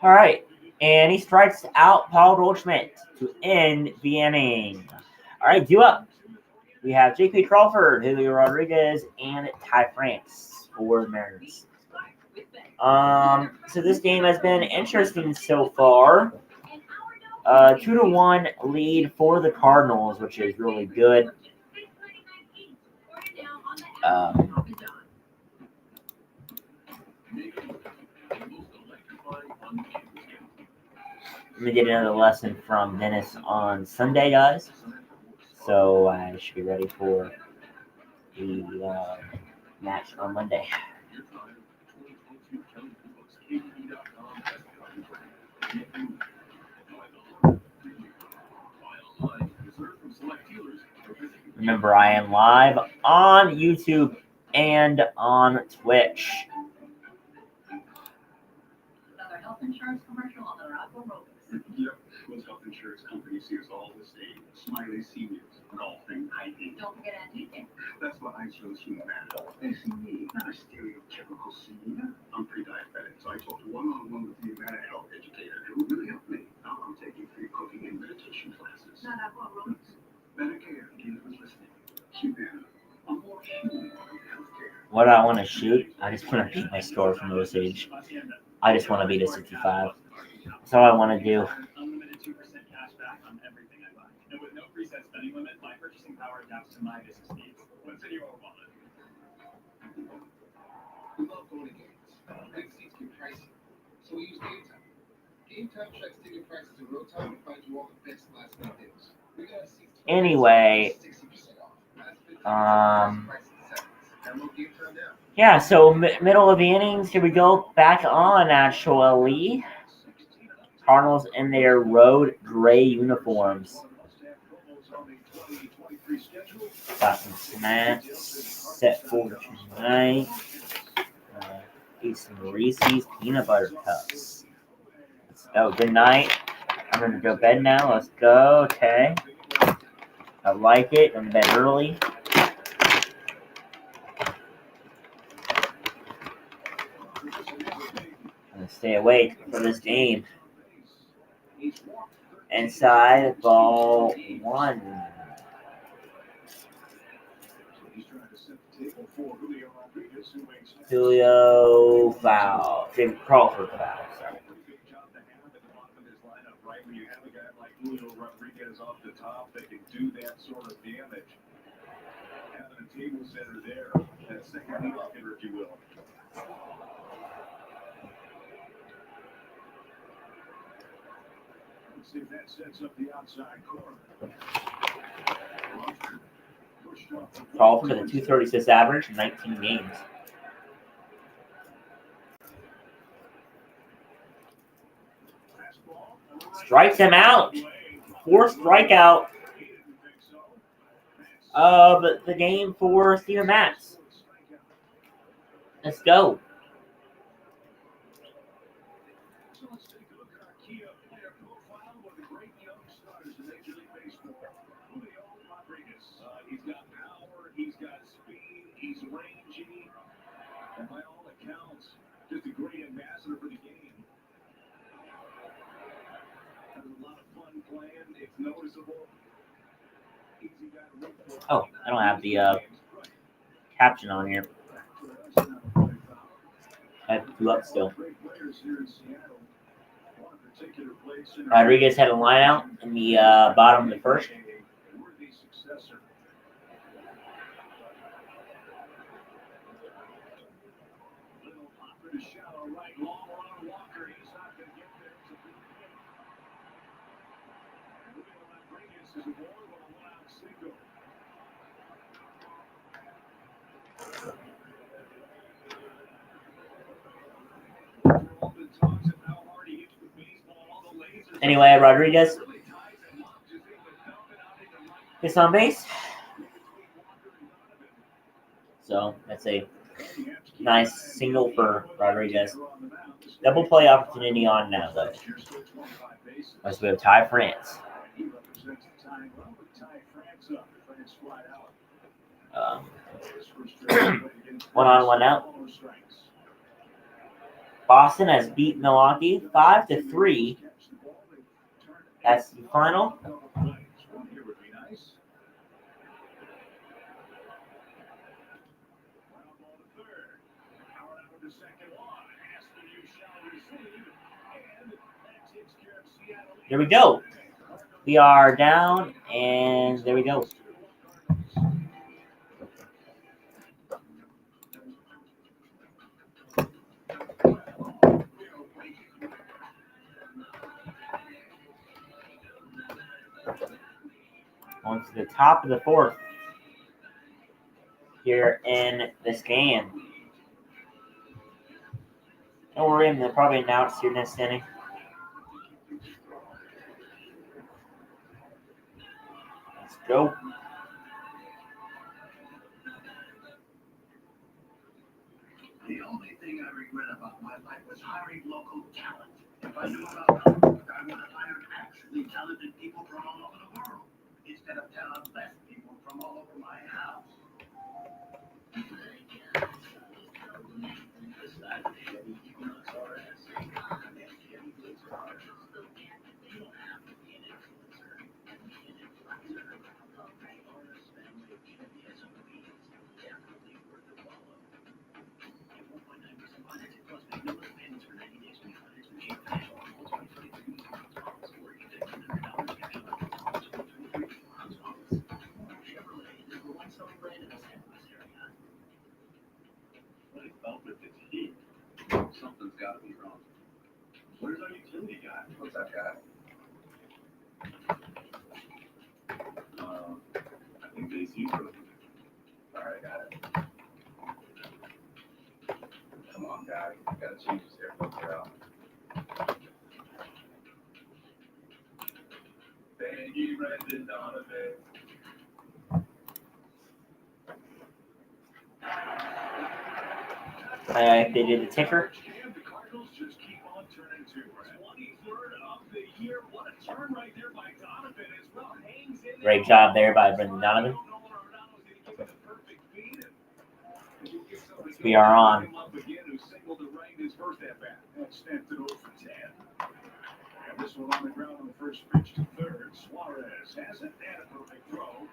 All right. And he strikes out Paul Goldschmidt to end the inning. All right, due up. We have J.P. Crawford, Julio Rodriguez, and Ty France for the Mariners. So this game has been interesting so far. 2-1 lead for the Cardinals, which is really good. Let me get another lesson from Dennis on Sunday, guys. So I should be ready for the match on Monday. Remember, I am live on YouTube and on Twitch. Another health insurance commercial on the Rockwell Road. Yep, most health insurance companies use all the same. Smiley Seniors, golfing, hiking. Don't forget Antique. That's what I chose Humana. Facing me, not a stereotypical senior. I'm pre-diabetic, so I talked one-on-one with the Humana health educator who really helped me. Now I'm taking free cooking and meditation classes. Not Rockwell Road. Medicare, again, who's listening? Humana. I'm more human than healthcare. What do I want to shoot? I just want to beat my score from Osage. I just want to beat a 65. That's all I want to do. Unlimited 2% cash back on everything I buy. And with no preset spending limit, my purchasing power adapts to my business needs. What's in your wallet? We love going to games. Big seats get pricey, so we use Game Time. Game Time checks ticket prices in real time and finds you all the best last minute deals. We got seats Anyway, 60% off. Last minute prices in seconds. Download Game Time now. Yeah, so middle of the innings, here we go. Back on, actually. Cardinals in their road gray uniforms. Got some snacks set for tonight. Eat some Reese's peanut butter cups. Let's go. Good night. I'm going to go to bed now. Let's go. Okay. I like it. I'm in bed early. I'm going to stay awake for this game. Inside ball 1. Julio foul. David Crawford foul. Sorry. When you have a guy like Julio Rodriguez off the top that can do that sort of damage, having a table setter there, that second leadoff hitter, if you will. Let's see if that sets up the outside corner. Crawford with a 236 average, 19 games. Strikes him out. 4th strikeout. of the game for Steven Matz. Let's go. So let's take a look at our key player profile with the great young stars in Major League Baseball. Julio Rodriguez. He's got power, he's got speed, he's rangy, and by all accounts, just a great ambassador for the game. Has a lot of fun playing. It's noticeable. Easy guy to root for. Oh, I don't have the caption on here. I have two up still. Rodriguez had a line out in the bottom of the first. Anyway, Rodriguez gets on base. So that's a nice single for Rodriguez. Double play opportunity on now, though. As we have Ty France. 1 on, 1 out. Boston has beat Milwaukee 5-3. That's the final. Here we go. We are down, and there we go. On to the top of the fourth here in this game. Don't worry, they'll probably announce your next inning. Let's go. The only thing I regret about my life was hiring local talent. If I knew about them, I would have hired actually talented people from all over the world, instead of talentless people from all over my house. Something's got to be wrong. Where's our utility guy? What's that guy? I think they see through. All right, got it. Come on, guy. Got to change his hair filter out. Thank you, Brendan Donovan. They did the ticker. The Cardinals just keep on turning to 23rd of the year. What a turn right there by Donovan as well. Hangs in there. Great job there by Brendan Donovan. We are on.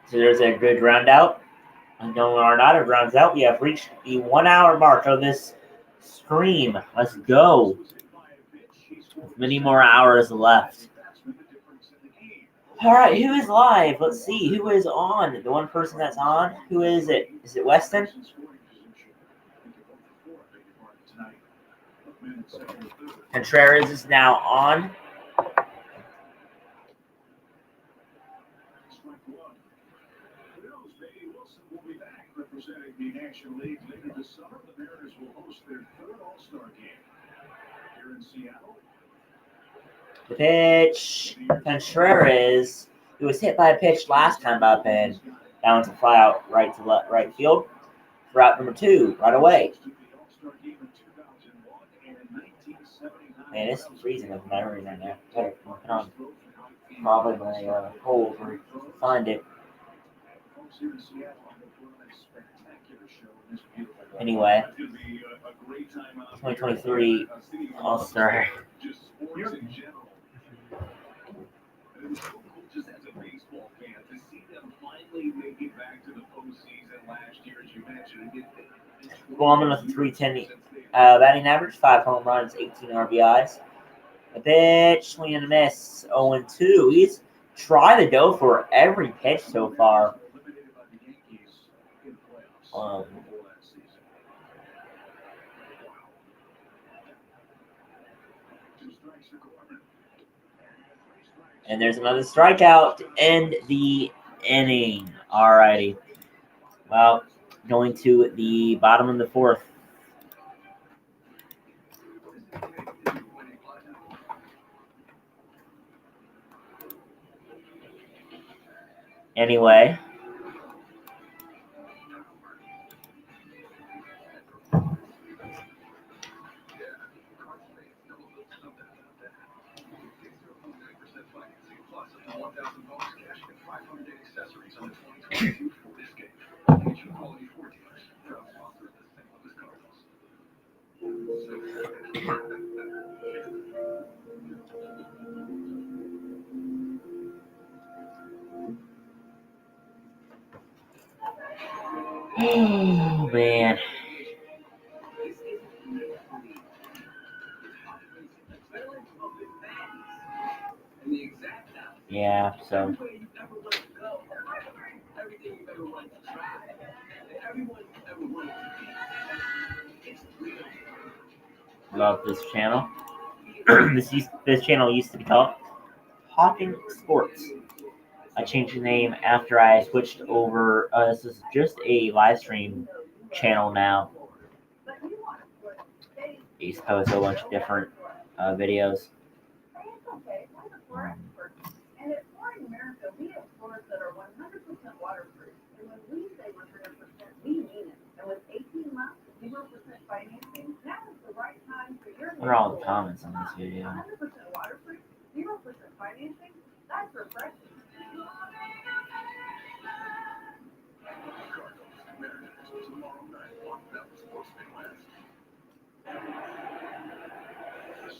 So there's a good round out. And no Arenado rounds out. We have reached the 1 hour mark of this stream. Let's go. Many more hours left. All right, who is live? Let's see. Who is on? The one person that's on? Who is it? Is it Weston? Contreras is now on. Representing the National League later this summer, the Mariners will host their third All-Star game here in Seattle. The pitch. Contreras. It was hit by a pitch last time up, and That one's a fly out right field. Route number 2, right away. Man, it's freezing with memory right now. Better put on probably my hold or find it. Anyway, 2023 All-Star. Just as a baseball fan, to see them finally make it back to the postseason last year, as you mentioned, Bowman with a 310 batting average, 5 home runs, 18 RBIs. A pitch, swing and a miss, 0-2. He's tried to go for every pitch so far. And there's another strikeout to end the inning. Alrighty. Well, going to the bottom of the 4th. Anyway. Oh, man. Yeah, so. Love this channel. This channel used to be called Talking Sports. I changed the name after I switched over. This is just a live stream channel now. I used to post a bunch of different videos. And at Flooring America, we have floors that are 100% waterproof. And when we say 100%, we mean it. And with 18 months, 0% financing, now is the right time for your. What are all the comments on this video? 100% waterproof, 0% financing. That's refreshing.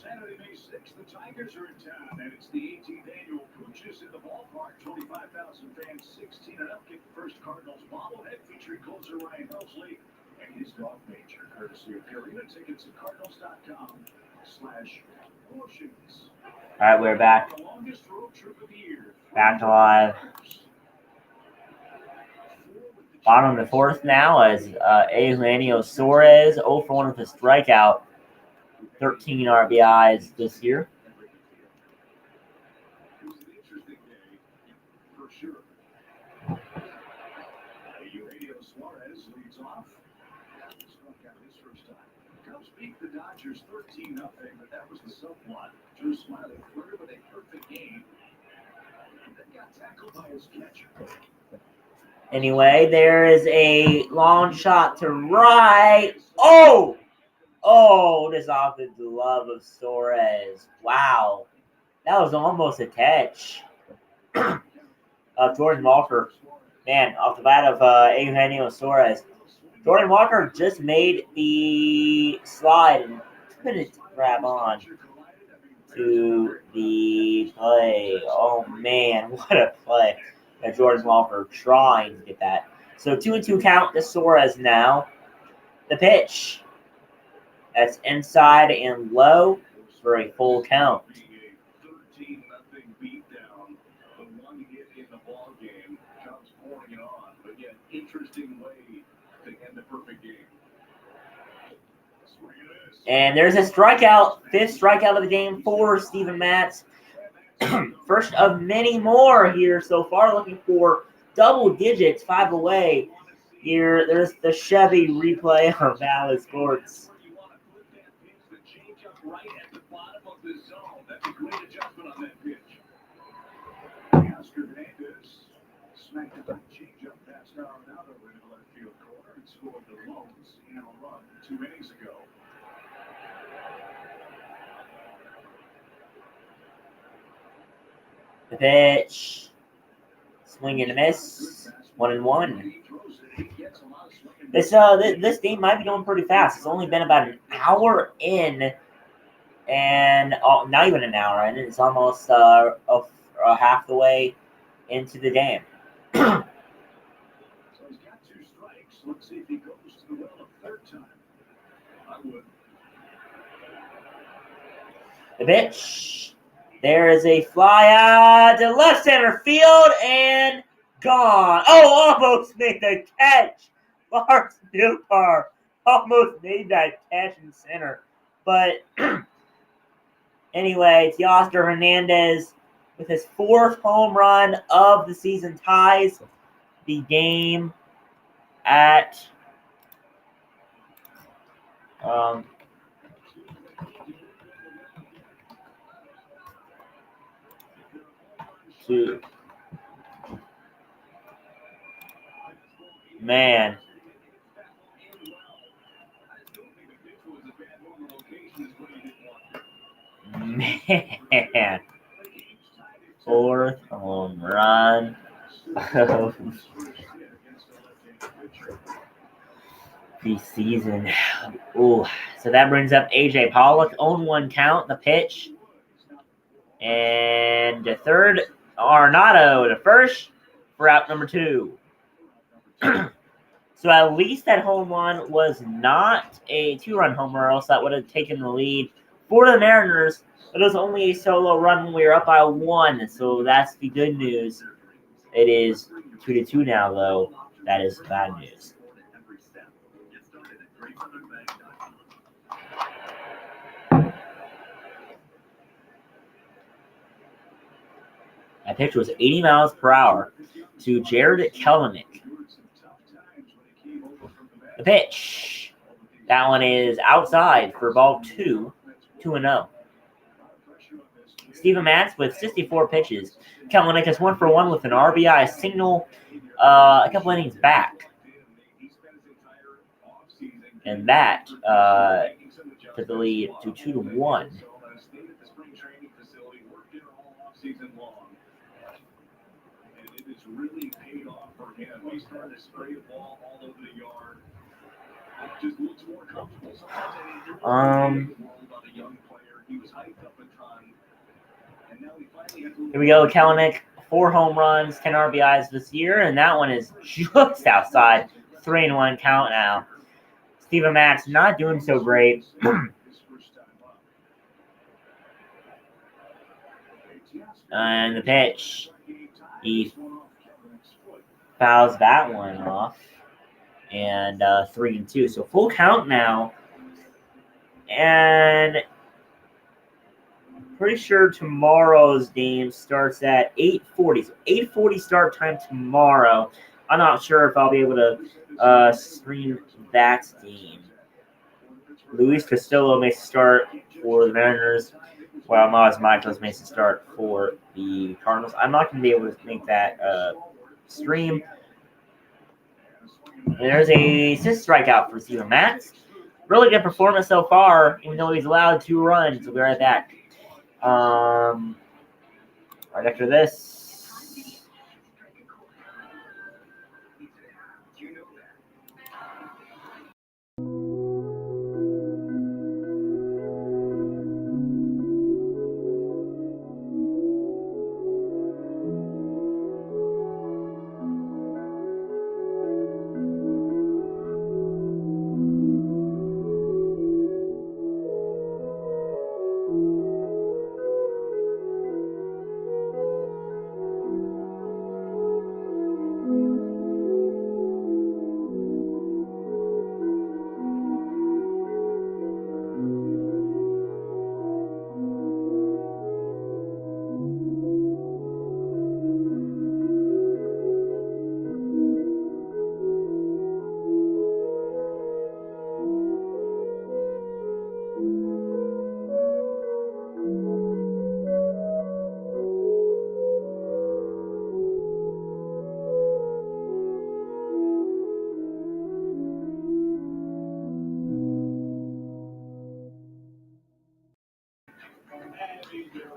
Saturday, May 6th, the Tigers are in town, and it's the 18th annual Pooches in the Ballpark. 25,000 fans, 16 and up, get the first Cardinals bobblehead featuring closer Ryan Helsley and his dog major, courtesy of Purina. Tickets at cardinals.com/promotions. All right, we're back. The longest road trip of the year. Back to live. Bottom of the 4th now as Eugenio Suarez 0 for 1 with a strikeout. 13 RBIs this year. It was an interesting day, for sure. Eugenio Suarez leads off. Struck out his first time. Cubs beat the Dodgers 13-0, but that was the subplot. Drew Smiley flirted with a perfect game. Then got tackled by his catcher. Anyway, there is a long shot to right. Oh, this off the glove of Suarez. Wow. That was almost a catch. Jordan Walker. Man, off the bat of Eugenio Suarez. Jordan Walker just made the slide and couldn't grab on to the play. Oh, man, what a play. Jordan Walker trying to get that. So 2-2 count to Suarez now. The pitch. That's inside and low for a full count. 13-0 beatdown. The one hit in the ball game. Cubs pouring it on, but yet interesting way to end the perfect game. And there's a strikeout, 5th strikeout of the game for Steven Matz. First of many more here so far, looking for double digits, 5 away. Here, there's the Chevy replay of Valley Sports. Right at the bottom of the zone. That's a great adjustment on that pitch. Oscar Hernandez smacked a back changeup past Arenado in the left field corner and scored the Loans in a run 2 innings ago. The pitch. Swing and a miss. 1-1. This game might be going pretty fast. It's only been about an hour in, and not even an hour in. It's almost half the way into the game. So he's got 2 strikes. Let's see if he goes to the well a third time. I would. The pitch. There is a fly out to left center field and gone. Oh, almost made the catch. Lars Newbar almost made that catch in center. But anyway, Teoscar Hernandez with his 4th home run of the season ties the game at two. Man. Man. 4th home run of the season. Ooh. So that brings up AJ Pollock. 0-1 count, the pitch. And the third, Arenado, the first for out number 2. So at least that home run was not a 2-run homer, or else that would have taken the lead for the Mariners. It was only a solo run when we were up by 1, so that's the good news. It is 2-2 now, though. That is bad news. That pitch was 80 miles per hour to Jared Kelenic. The pitch. That one is outside for ball 2, 2-0. Steven Matz with 64 pitches. Kelenic is 1 for 1 with an RBI single a couple innings back. And that took the lead to 2-1. Really paid off for him. He started to spray the ball all over the yard. It just looks more comfortable. Sometimes a young player. He was hyped up a ton. And now we finally have to. Here we go, Kelenic, 4 home runs, 10 RBIs this year, and that one is just outside. 3-1 count now. Steven Matz not doing so great. And the pitch. He fouls that one off. And 3-2. So full count now. And pretty sure tomorrow's game starts at 8:40. So 8:40 start time tomorrow. I'm not sure if I'll be able to stream that game. Luis Castillo may start for the Mariners, while Miles Michaels makes a start for the Cardinals. I'm not going to be able to make that stream. And there's a 6th strikeout for Steven Matz. Really good performance so far, even though he's allowed 2 runs. We'll be right back. Right after this.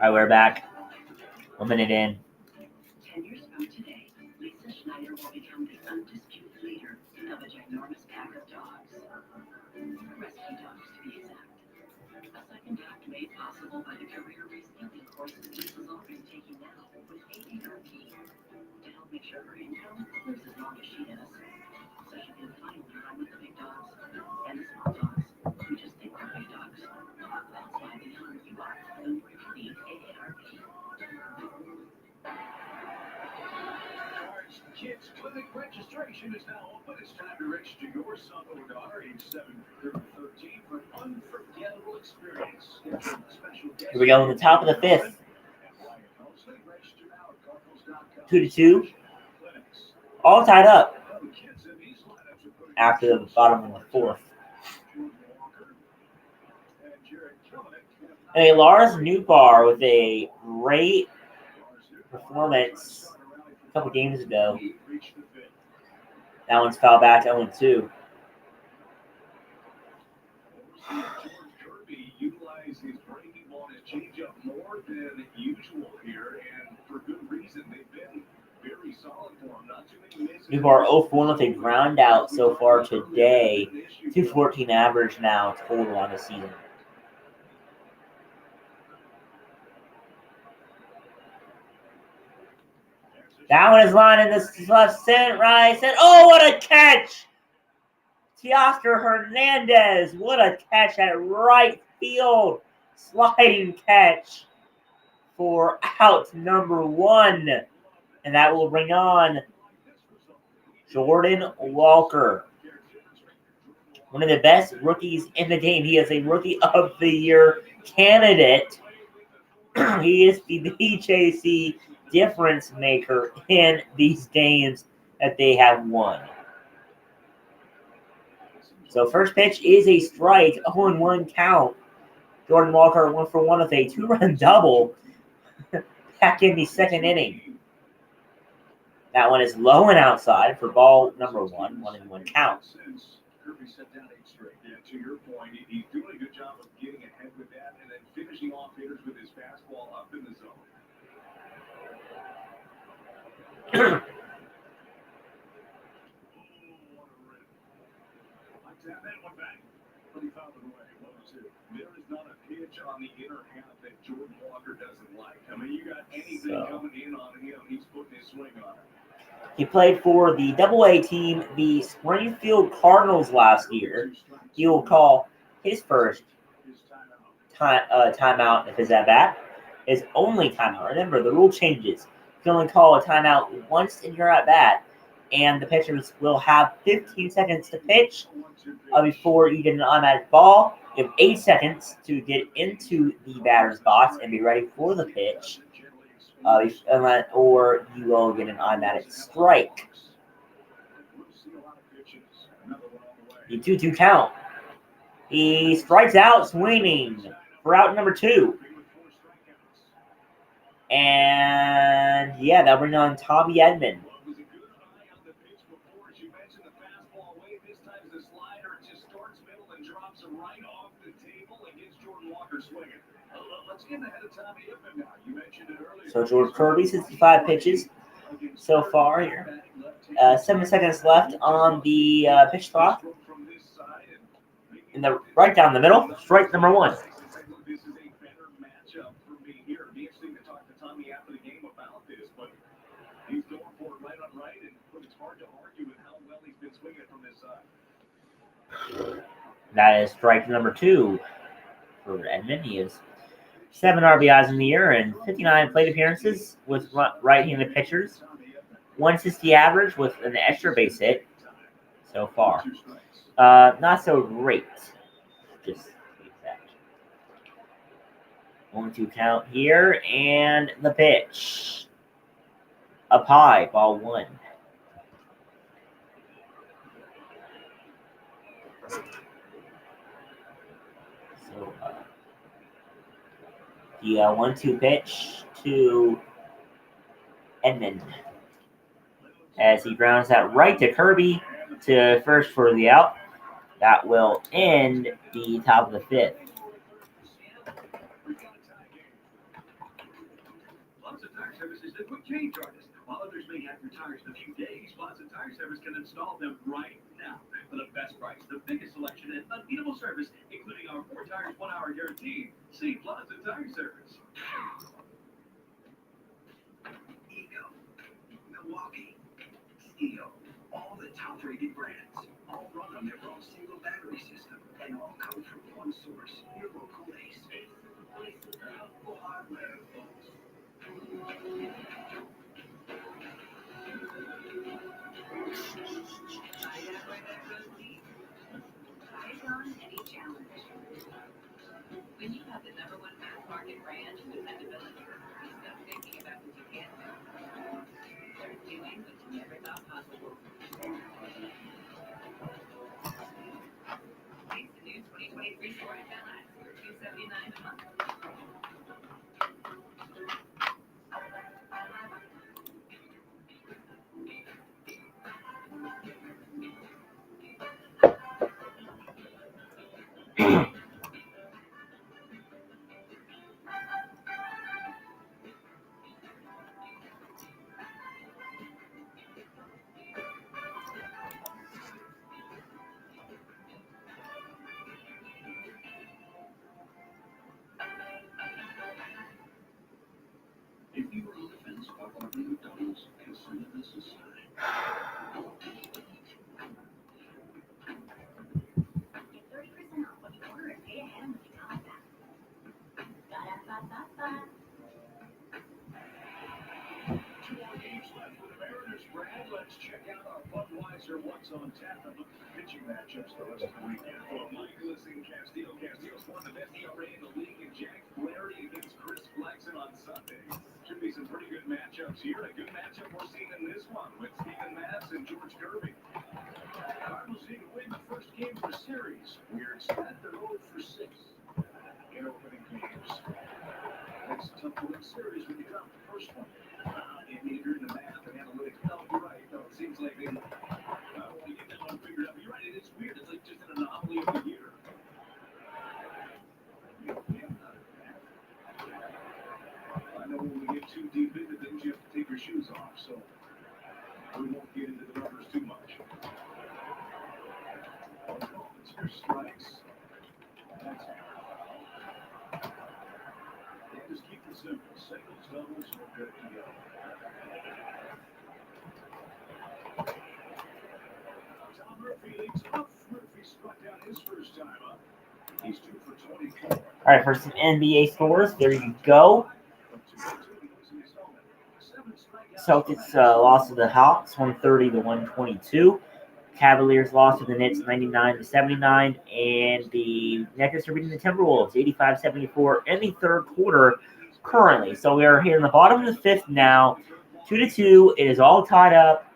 right, we're back. 1 minute in. 10 years from today, Lisa Schneider will become the undisputed leader of a ginormous pack of dogs. Rescue dogs, to be exact. A second act made possible by the career reskilling courses Lisa's already taking now with AARP to help make sure her income lives as long as she does. So she can finally run with the big dogs and the small dogs who just think they're big dogs. That's why the younger you are, the more you need AARP. Kids Clinic registration is now open. It's time to register your son or daughter aged 7 through 13 for an unforgettable experience. Here we go in the top of the fifth. 2-2. All tied up after the bottom of the fourth. And a Lars Newbar with a great performance a couple games ago. That one's fouled back to 0-2. Kirby utilized his breaking ball and his changeup more than usual here, and for good reason. They've been very solid for him. Not too many misses. Newbar 0-4 with a ground out so far today. 214 average now total on the season. That one is lined in the left center, right center. Oh, what a catch! Teoscar Hernandez, what a catch at right field. Sliding catch for out number 1. And that will bring on Jordan Walker. One of the best rookies in the game. He is a Rookie of the Year candidate. He is the BJC difference maker in these games that they have won. So first pitch is a strike, 0-1 count. Jordan Walker 1 for 1 with a 2-run double back in the second inning. That one is low and outside for ball number 1, 1-1 count. Kirby set down 8 straight. Yeah, to your point, he's doing a good job of getting ahead with that and then finishing off hitters with his fastball up in the zone. That one back, but he fouled it away. 1-2. There is not a pitch on the inner half that Jordan Walker doesn't like. I mean, you got anything coming in on him, he's putting his swing on it. He played for the AA team, the Springfield Cardinals, last year. He will call his first timeout if his at-bat. His only timeout. Remember, the rule changes. You can only call a timeout once in your at-bat, and the pitchers will have 15 seconds to pitch before you get an automatic ball. You have 8 seconds to get into the batter's box and be ready for the pitch. Or you will get an automatic strike. The 2-2 count. He strikes out swinging for out number 2. And yeah, that'll bring on Tommy Edman. So George Kirby, 65 pitches so far here. 7 seconds left on the pitch clock. Right down the middle, strike number 1. This is a better matchup for me here. It'd be interesting to talk to Tommy after the game about this, but he's going for it right on right, and it's hard to argue with how well he's been swinging it from this side. That is strike number 2 for Edman. He is 7 RBIs in the year and 59 plate appearances with right-handed pitchers. 160 average with an extra base hit so far. Not so great. Just exact. 1-2 count here, and the pitch. Up high, ball 1. So the 1-2 pitch to Edman as he grounds that right to Kirby to first for the out. That will end the top of the 5th. a quick change artist. While others may have your tires in a few days, Plaza Tire Service can install them right now for the best price, the biggest selection, and unbeatable service, including our 4 tires, 1 hour guarantee. See Plaza Tire Service. Ego, Milwaukee, Steel, all the top-rated brands, all run on their own single battery system, and all come from one source, your local Ace. Ace is the place for helpful hardware, folks. Eyes on any challenge. When you have the #1 mass market brand, dependability, you stop thinking about what you can't do. Start doing what you never thought possible. Taste the new 2023 Ford FLX for $279 a month. If you were on the fence about ordering McDonald's, consider this a sign. Get 30% off when you order and pay ahead with the McDonald's app. Ba-da-ba-ba-ba. 2 more games left for the Mariners, Brad. Let's check out our Budweiser What's on Tap and look at the pitching matchups the rest of the weekend. For Michaelis and Castillo, Castillo's won the best ERA in the league, and Jack Flaherty against Chris Flexen on Sunday. Should be some pretty good matchups here. A good matchup we're seeing in this one with Stephen Matz and George Kirby. Cardinals need to win the first game of the series. Weird stat, they're 0 for 6 in opening games. It's tough to win series when you drop the first one. And if you're in the math and analytics, no, you're right. No, it seems like they want to get that one figured out. You're right, it is weird. It's like just an anomaly of the year. I know when we get too deep into things, you have to take your shoes off, so we won't get into the numbers too much. It's your strikes. That's it. Yeah, just keep it simple. Singles, doubles, we're good to go. Tom Murphy leads off. Murphy struck out his first time up. He's 2 for 24. All right, for some NBA scores, there you go. Celtics lost to the Hawks 130 to 122. Cavaliers lost to the Knicks 99 to 79, and the Nuggets are beating the Timberwolves 85-74 in the third quarter currently. So we are here in the bottom of the fifth now, 2-2. It is all tied up.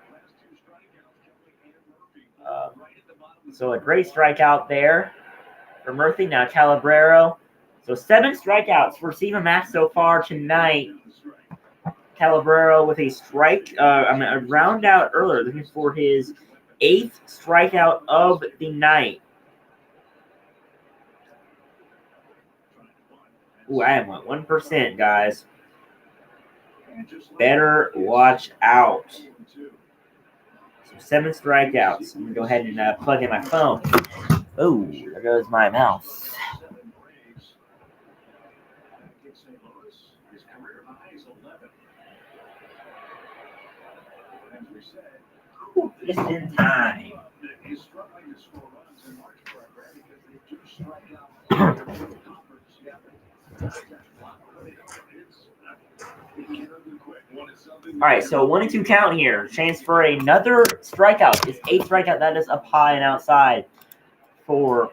So a great strikeout there for Murphy. Now Calabrero. So 7 strikeouts for Stephen Matz so far tonight. Calabrero with a round out earlier, looking for his 8th strikeout of the night. Ooh, I am at 1%, guys. Better watch out. So 7 strikeouts. I'm going to go ahead and plug in my phone. Oh, there goes my mouse. Ooh, just in time. All right, so 1-2 count here. Chance for another strikeout. It's 8th strikeout. That is up high and outside for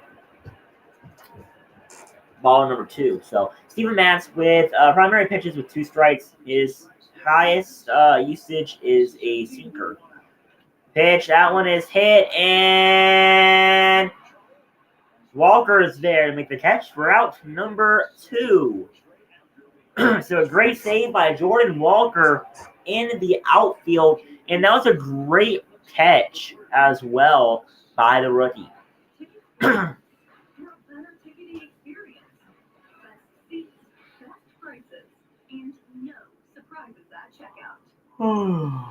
ball number 2. So Stephen Matz with primary pitches with 2 strikes. His highest usage is a sinker. Pitch. That one is hit, and Walker is there to make the catch for out number 2. So a great save by Jordan Walker in the outfield, and that was a great catch as well by the rookie. For a better ticketing experience, best seats, best prices, and no surprises at checkout. I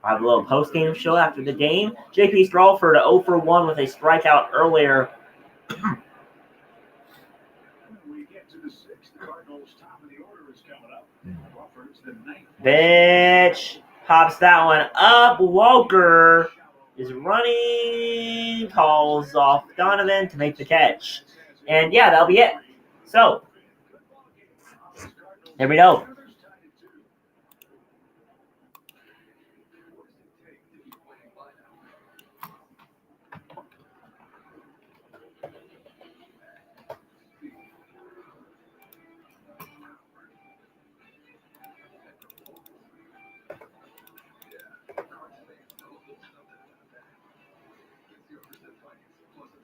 have a little post-game show after the game. J.P. Strawford 0 for 1 with a strikeout earlier. We get to the sixth. The Cardinals' top of the order is coming up. Crawford's the ninth. Bitch pops that one up. Walker is running, calls off Donovan to make the catch. And yeah, that'll be it. So, there we go.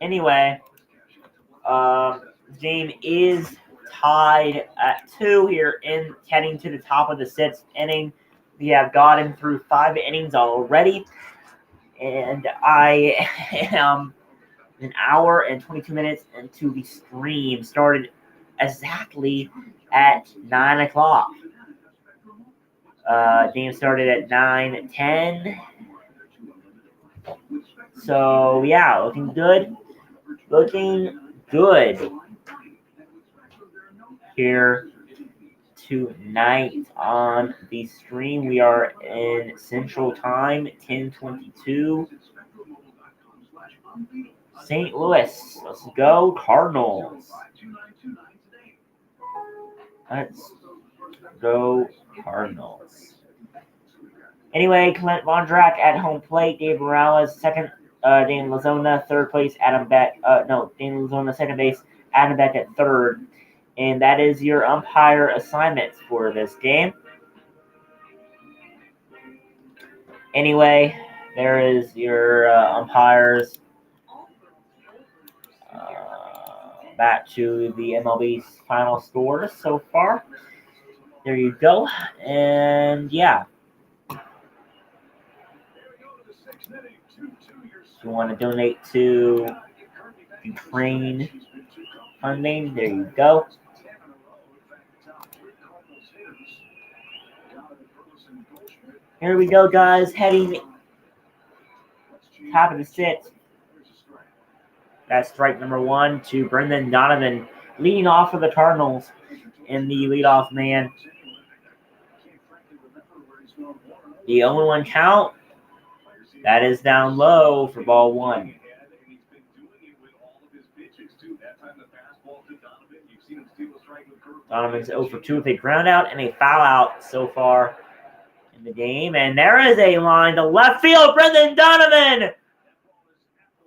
Anyway, game is tied at 2 here heading to the top of the 6th inning. We have gotten through 5 innings already, and I am an hour and 22 minutes into the stream. Started exactly at 9 o'clock. Game started at 9:10. So yeah, looking good. Looking good here tonight on the stream. We are in Central Time, 10:22. St. Louis. Let's go Cardinals. Let's go Cardinals. Anyway, Clint Vondrak at home plate. Dave Morales second. Dan Lazona third place. Dan Lazona second base. Adam Beck at third. And that is your umpire assignments for this game. Anyway, there is your umpires. Back to the MLB's final scores so far. There you go. And yeah. If you want to donate to Ukraine funding, there you go. Here we go, guys. Heading top of the 6th. That's strike number 1 to Brendan Donovan, leading off for the Cardinals in the leadoff man. The 0-1 count. That is down low for ball 1. Donovan's 0 for 2 with a ground out and a foul out so far in the game. And there is a line to left field. Brendan Donovan!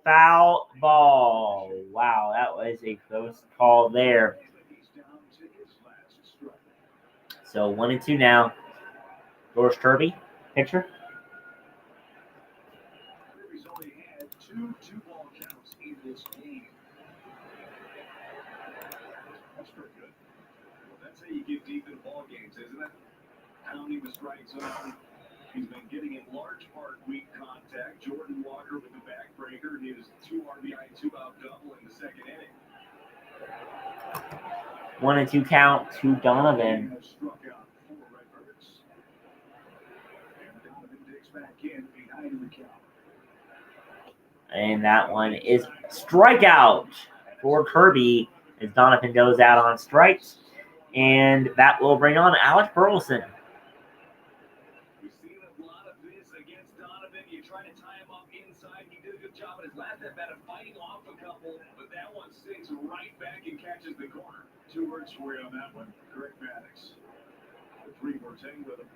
Foul ball. Wow, that was a close call there. So 1-2 now. George Kirby, pitcher. Kirby's only had 2 two-ball counts in this game. That's pretty good. Well, that's how you get deep in ball games, isn't it? Counting the strike zone. He's been getting in large part weak contact. Jordan Walker with the backbreaker. He was 2 RBI, 2-out double in the second inning. 1-2 count to Donovan. Struck out 4 Redbirds. And Donovan digs back in behind the count. And that one is strikeout for Kirby as Donovan goes out on strikes. And that will bring on Alex Burleson. We've seen a lot of this against Donovan. You try to tie him up inside. He did a good job at his last at bat of fighting off a couple, but that one sinks right back and catches the corner. 2 words for you on that one. Greg Maddox. The 3 were 10 with him.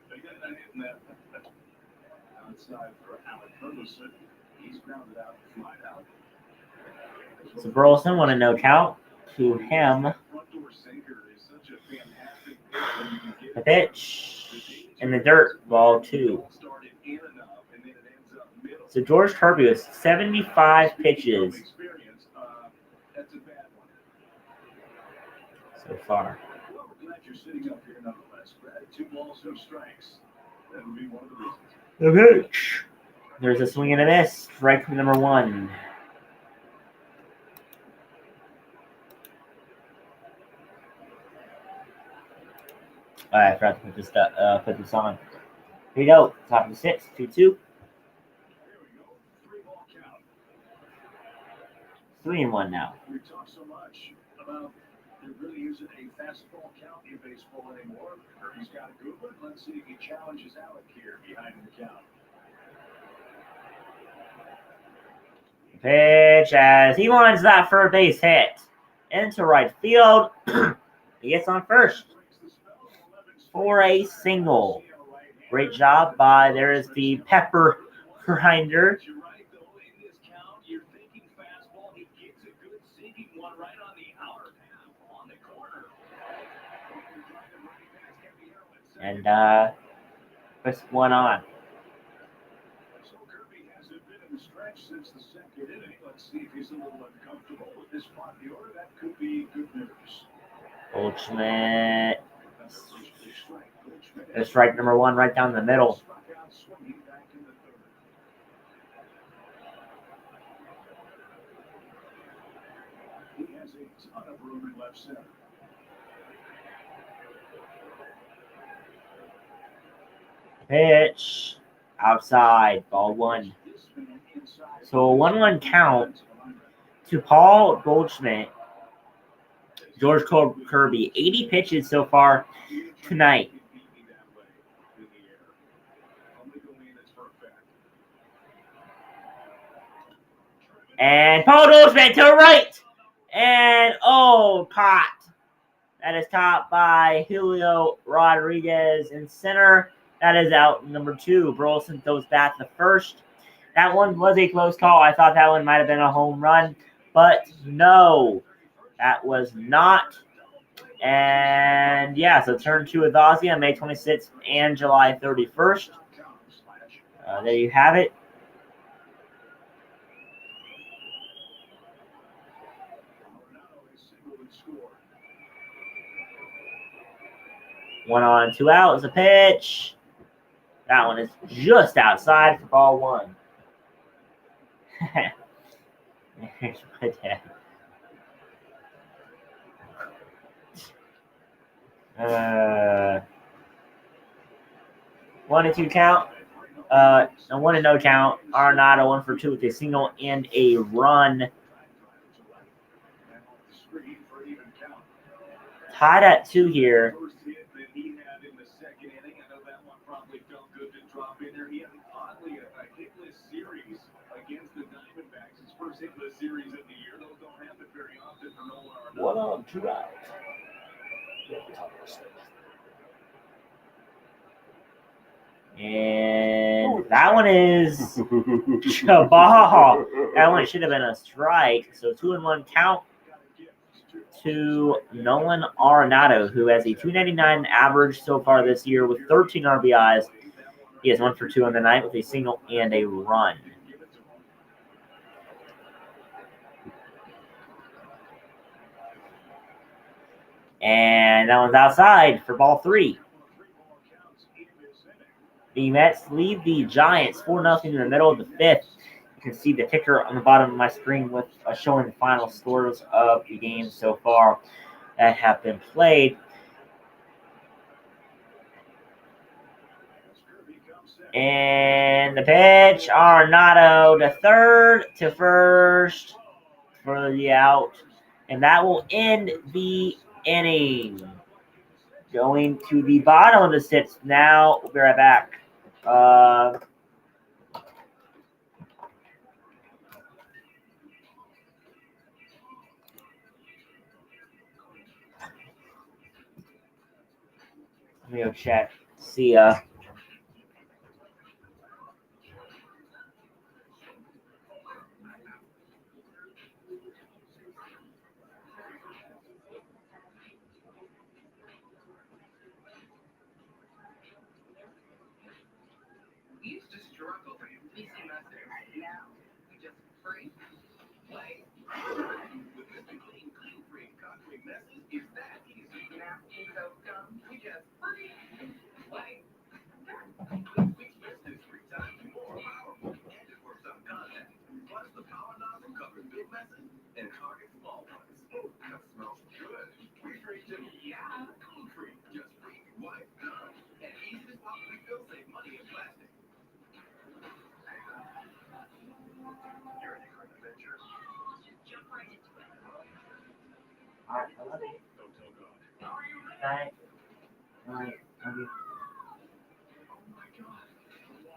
They got a hit in that. Outside for Alex Burleson. He's grounded out and flied out. So Burleson won a no count to him. The pitch in the dirt, ball 2. So George Kirby was 75 pitches so far. The pitch. There's a swing and a miss. Strike number 1. All right, I forgot to put this on. Here we go. Top of the 6, 2-2. Here we go. 3-ball count. 3-1 now. We talk so much about there really isn't a fastball count in baseball anymore. Kirby's got a good one. Let's see if he challenges Alec here behind the count. Pitch as he wants that first base hit into right field. He gets on first for a single. Great job by, there is the pepper grinder. You're right, though, in this count, you're thinking fastball. He gets a good sinking one right on the outer half on the corner. And puts one on. So Kirby hasn't been in the stretch since the second inning. Let's see if he's a little uncomfortable with this spot in the order. That could be good news. Goldschmidt. There's strike number 1 right down the middle. He has a ton of room in left center. Pitch. Outside. Ball 1. So a 1-1 count to Paul Goldschmidt. George Kirby. 80 pitches so far tonight. And Paul Goldschmidt to the right. And caught. That is caught by Julio Rodriguez in center. That is out number 2. Burleson throws back the first. That one was a close call. I thought that one might have been a home run, but no, that was not. And yeah, so turn 2 with Ozzy on May 26th and July 31st. There you have it. One on, 2 out is a pitch. That one is just outside for ball 1. Here's my dad. 1-2 count. A 1-0 count. Arenado 1 for 2 with a single and a run. Tied at 2 here. One on, 2 out. And that one is Chabal. That one should have been a strike. So 2-1 count to Nolan Arenado, who has a .299 average so far this year with 13 RBIs. He has 1 for 2 on the night with a single and a run. And that one's outside for ball 3. The Mets lead the Giants 4-0 in the middle of the 5th. You can see the ticker on the bottom of my screen with showing the final scores of the games so far that have been played. And the pitch, Arenado to third, to first for the out. And that will end the inning. Going to the bottom of the 6th now. We'll be right back. Let me go check. See ya. We used to struggle for easy message. Now we just free play. With Mr. Clean, gluten-free concrete messes, it's that easy. Napkins so dumb, we just free play. Quick messes 3 times more powerful, and it works on contact. Plus, the power nozzle covers big messes and targets small ones. That smells good. Free, yeah, gluten-free, just free. Why? I love you. Don't tell God. Night. Night. Love you. Oh my God. Wow.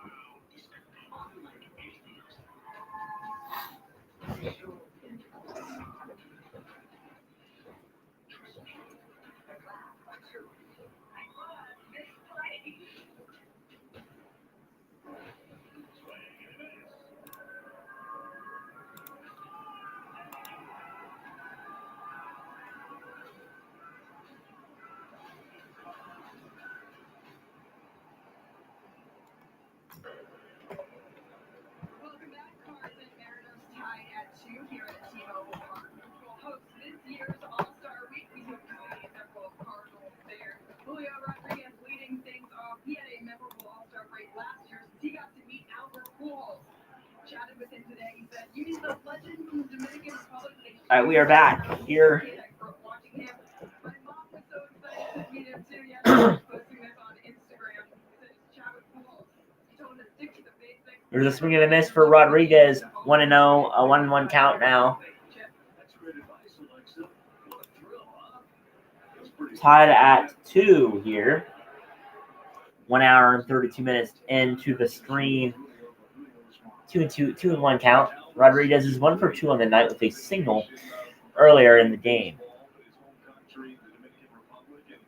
Welcome back, Carson. Mariners tied at 2 here at T-Mobile Park. We'll host this year's All-Star Week. We took several Cardinals there. Julio Rodriguez leading things off. He had a memorable All-Star break last year since he got to meet Albert Pujols. Chatted with him today. He said, "You need the legend from the Dominican Republic." All right, we are back here. Watching him. My mom was so excited to meet him too. Yeah, posting this on Instagram. He said, "Just chat with Pujols. He told him to stick to the basics." There's a swing and a miss for Rodriguez. 1-0, a 1-1 count now. That's great advice, Alexa. What a thrill, huh? That's pretty Tied at 2 here. 1 hour and 32 minutes into the stream. 2-1 count. Rodriguez is 1 for 2 on the night with a single earlier in the game. His home country, the Dominican Republic,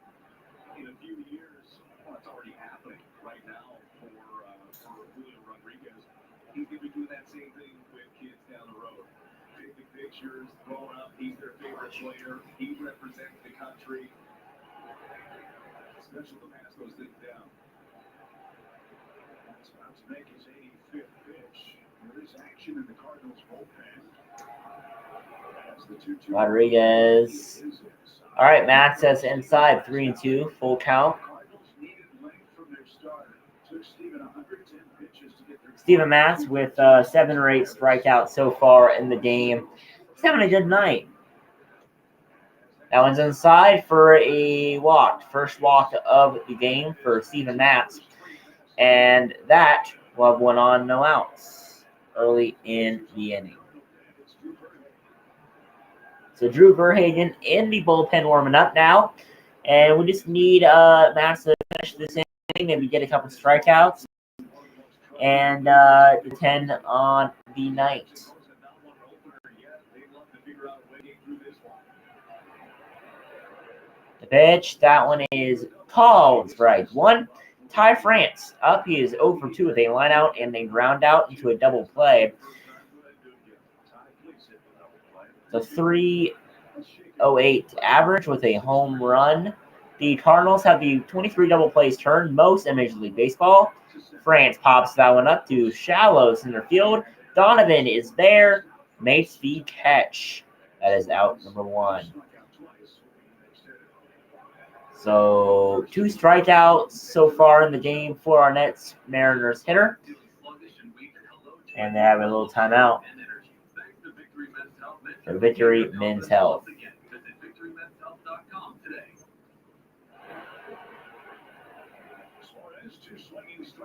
and in a few years, well, it's already happening right now for Julio Rodriguez. He's going to be doing that same thing with kids down the road. Taking pictures, growing up, he's their favorite player. He represents the country. Special to pass those things down. That's about to make his 85th pitch. There is action in the Cardinals bullpen. As the 2-2 Rodriguez. All right, Matt says inside 3-2, full count. Cardinals needed length from their start. Took Steven 110 pitches to get their Steven Matz with 7 or 8 strikeouts so far in the game. He's having a good night. That one's inside for a walk. First walk of the game for Steven Matz. And that will have one on, no outs early in the inning. So Drew Verhagen in the bullpen warming up now. And we just need Matz to finish this inning, maybe get a couple strikeouts. And 10 on the night. The pitch, that one is called strike 1. Ty France up. He is 0 for 2 with a line out and a ground out into a double play. The 3.08 average with a home run. The Cardinals have the 23 double plays turned, most in Major League Baseball. France pops that one up to shallow center field. Donovan is there. Makes the catch. That is out number 1. So 2 strikeouts so far in the game for our Nets Mariners hitter. And they have a little timeout for Victory Men's Health.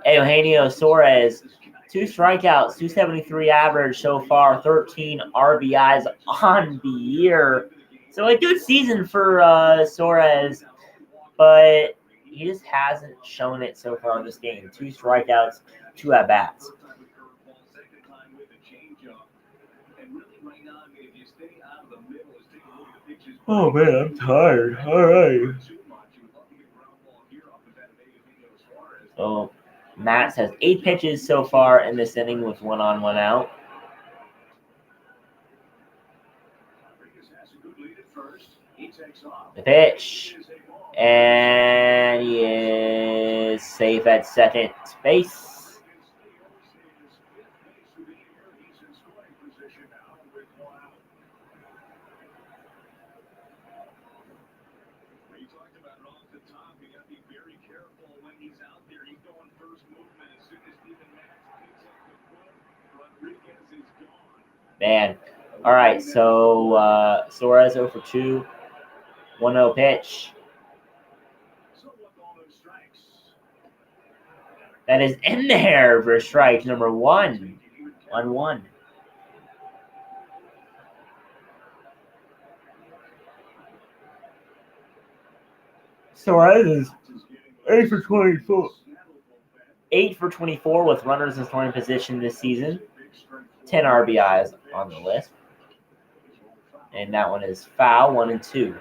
Eugenio Suarez, 2 strikeouts, 273 average so far, 13 RBIs on the year. So a good season for Suarez, but he just hasn't shown it so far this game. 2 strikeouts, 2 at-bats. Oh, man, I'm tired. All right. So Matz has 8 pitches so far in this inning with 1 on, 1 out. The pitch. And he is safe at second base. Man. All right, so Suarez 0 for 2. 1-0 pitch. That is in there for strike number 1. 1-1. Suarez is 8 for 24. 8 for 24 with runners in scoring position this season. 10 RBIs on the list. And that one is foul, 1 and 2.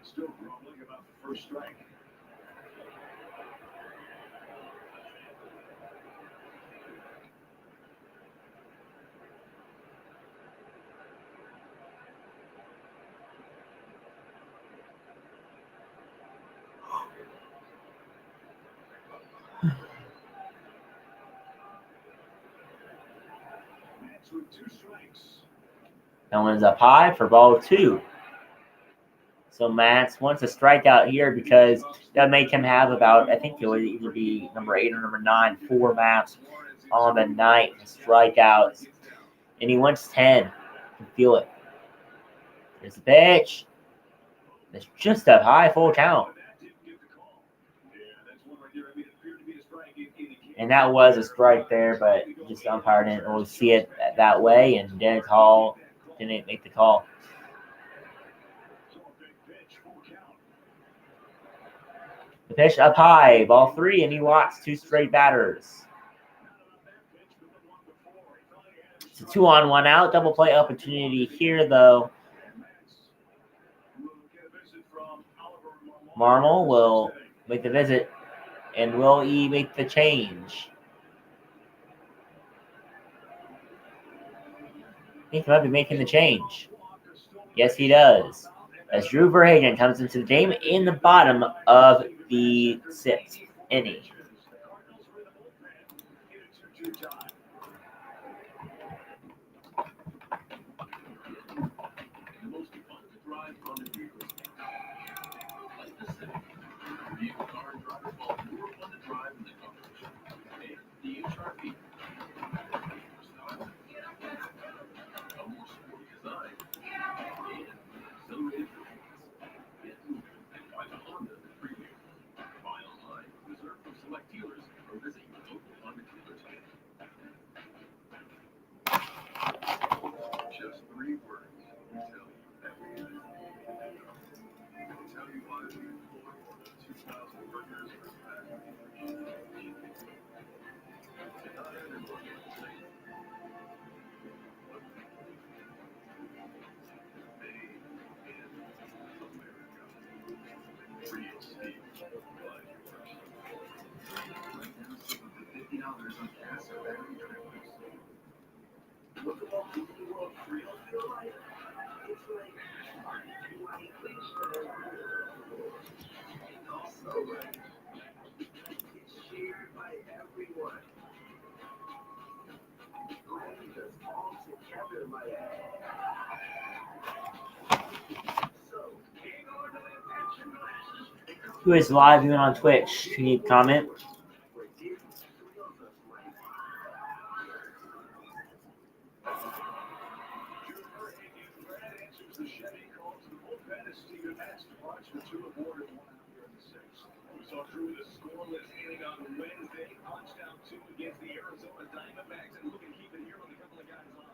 Still grumbling about the first strike. Mets with 2 strikes. That one's up high for ball 2. So Mats wants a strikeout here because that make him have about, I think it would either be number 8 or number 9, 4 maps on the night strikeouts. And he wants 10. You can feel it. There's the pitch. It's just up high, full count. And that was a strike there, but just the umpire didn't really see it that way, and Derek Hall didn't make the call. The pitch up high, ball 3, and he walks 2 straight batters. It's a 2-on-1 out, double play opportunity here, though. Marmol will make the visit, and will he make the change? I think he might be making the change. Yes, he does. As Drew Verhagen comes into the game in the bottom of the 6th inning. Just 3 words to tell you everything. Tell you why we employ more than 2,000 workers for the past 8 years. Not everyone is the same. Made in America. Real steel. Glad you works. Right now, save up to $50 on gas or battery trailers. Look at all the world real feel like. It's like also right. It's shared by everyone. Brand us all together like so, hang on to that action glasses. Who is live viewing on Twitch? Can you comment? The Chevy call to the bullpen as Steven Matz departs for 2 aboard and 1 out here in the 6th. We saw Drew in a scoreless inning on Wednesday, punched out 2 against the Arizona Diamondbacks, and looking to keep it here with a couple of guys on.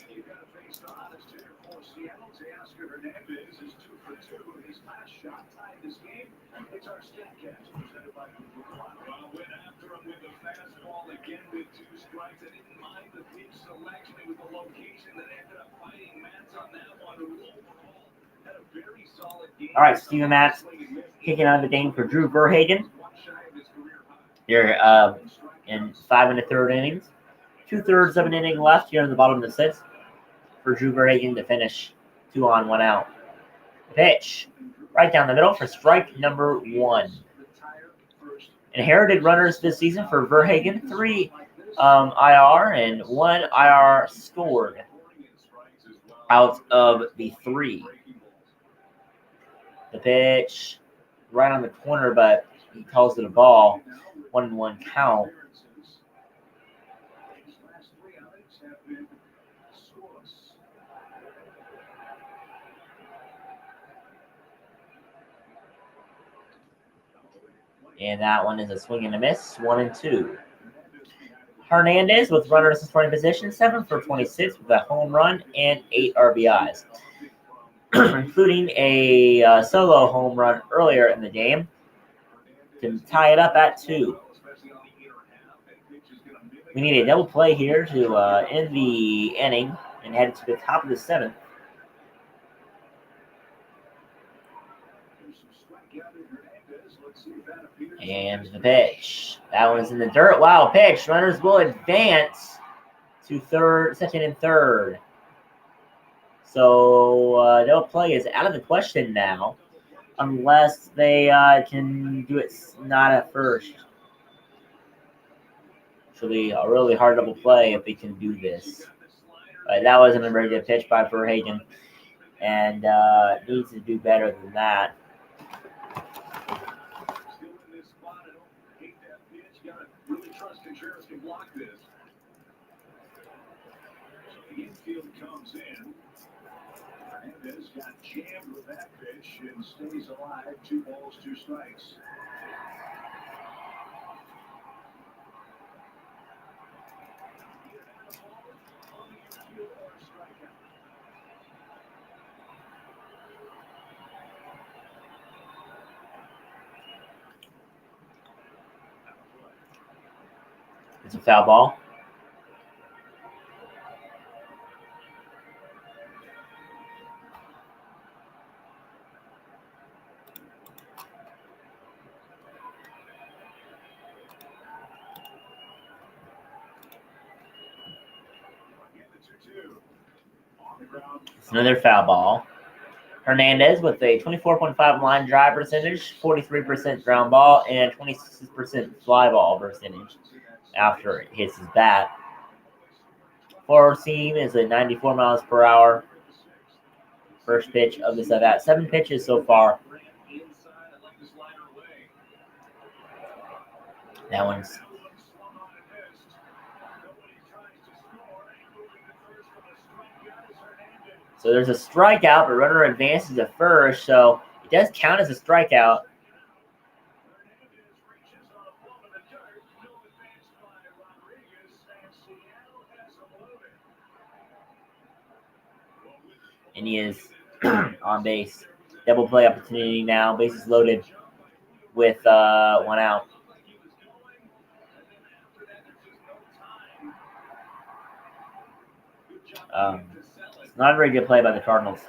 You've got to face the hottest hitter for Seattle. Teoscar Hernandez is 2 for 2. His last shot tied this game. It's our StatCast presented by Google Cloud. Went after him with a fastball again with 2 strikes. I didn't mind the pitch selection. It was the location that ended up fighting Matz on that one. Overall, had a very solid game. All right, Steven Matz kicking out of the game for Drew Verhagen. Here in 5 1/3 innings. 2/3 of an inning left here in the bottom of the 6th for Drew Verhagen to finish 2-on-1 out. Pitch right down the middle for strike number 1. Inherited runners this season for Verhagen, 3 IR and 1 IR scored out of the 3. The pitch right on the corner, but he calls it a ball. 1-1 count. And that one is a swing and a miss, 1-2. Hernandez with runners in scoring position, 7 for 26 with a home run and 8 RBIs. including a solo home run earlier in the game to tie it up at 2. We need a double play here to end the inning and head to the top of the 7th. And the pitch. That one's in the dirt. Wow, pitch. Runners will advance to second and third. So double play is out of the question now, unless they can do it not at first. It'll be a really hard double play if they can do this. But that wasn't a very good pitch by Verhagen, and needs to do better than that. Comes in. Hernandez got jammed with that pitch and stays alive. 2 balls, 2 strikes. It's a foul ball. It's another foul ball. Hernandez with a 24.5 line drive percentage, 43% ground ball, and 26% fly ball percentage after it hits his bat. Forward seam is at 94 miles per hour. First pitch of this at-bat. 7 pitches so far. That one's so there's a strikeout, but runner advances to first, so it does count as a strikeout. And he is on base. Double play opportunity now. Bases loaded with 1 out. It's not a very good play by the Cardinals.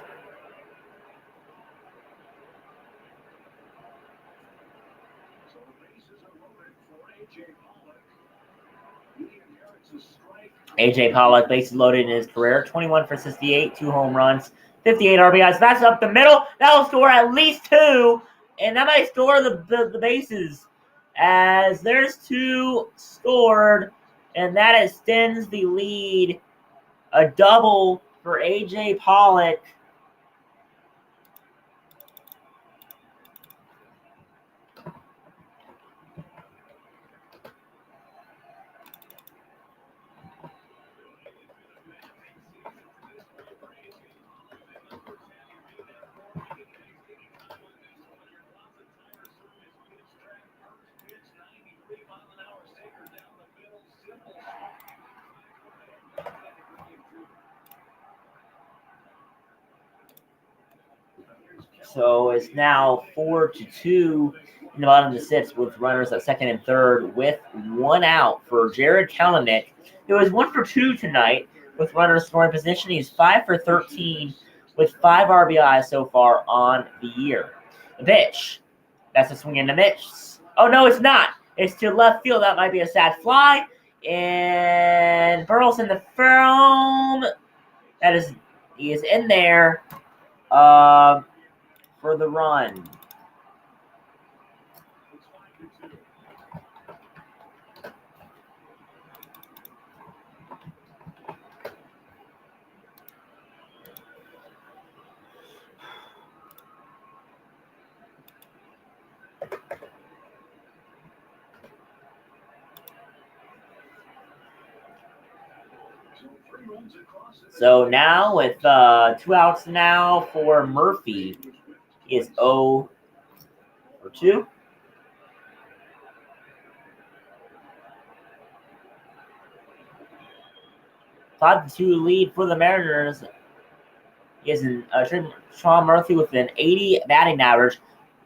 A.J. Pollock, bases loaded in his career. 21 for 68, 2 home runs, 58 RBIs. That's up the middle. That will score at least 2. And that might score the bases. As there's 2 scored. And that extends the lead. A double for A.J. Pollock. So it's now 4-2 in the bottom of the 6th with runners at second and third with 1 out for Jared Kalanick. It was 1 for 2 tonight with runners scoring position. He's 5 for 13 with 5 RBIs so far on the year. The pitch. That's a swing and a miss. Oh, no, it's not. It's to left field. That might be a sad fly. And Burleson, the film. He is in there. For the run. So now with 2 outs now for Murphy, he is 0 for 2. Five to 2 lead for the Mariners He has Sean Murphy with an 80 batting average.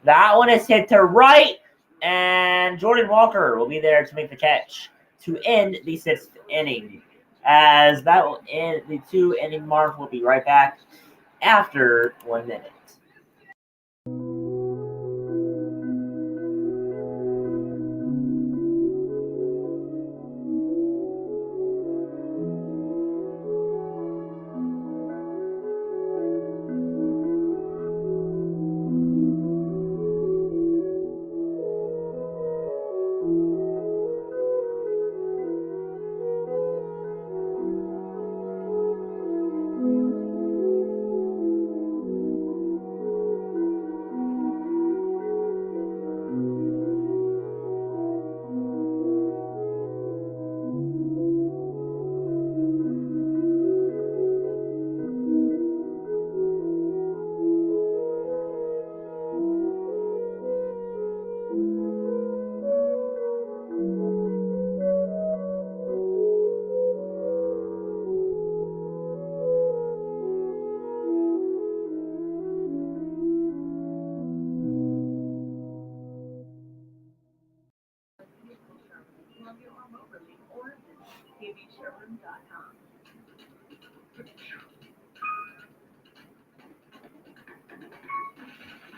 That one is hit to right, and Jordan Walker will be there to make the catch to end the 6th inning. As that will end the 2-inning mark, we'll be right back after 1 minute.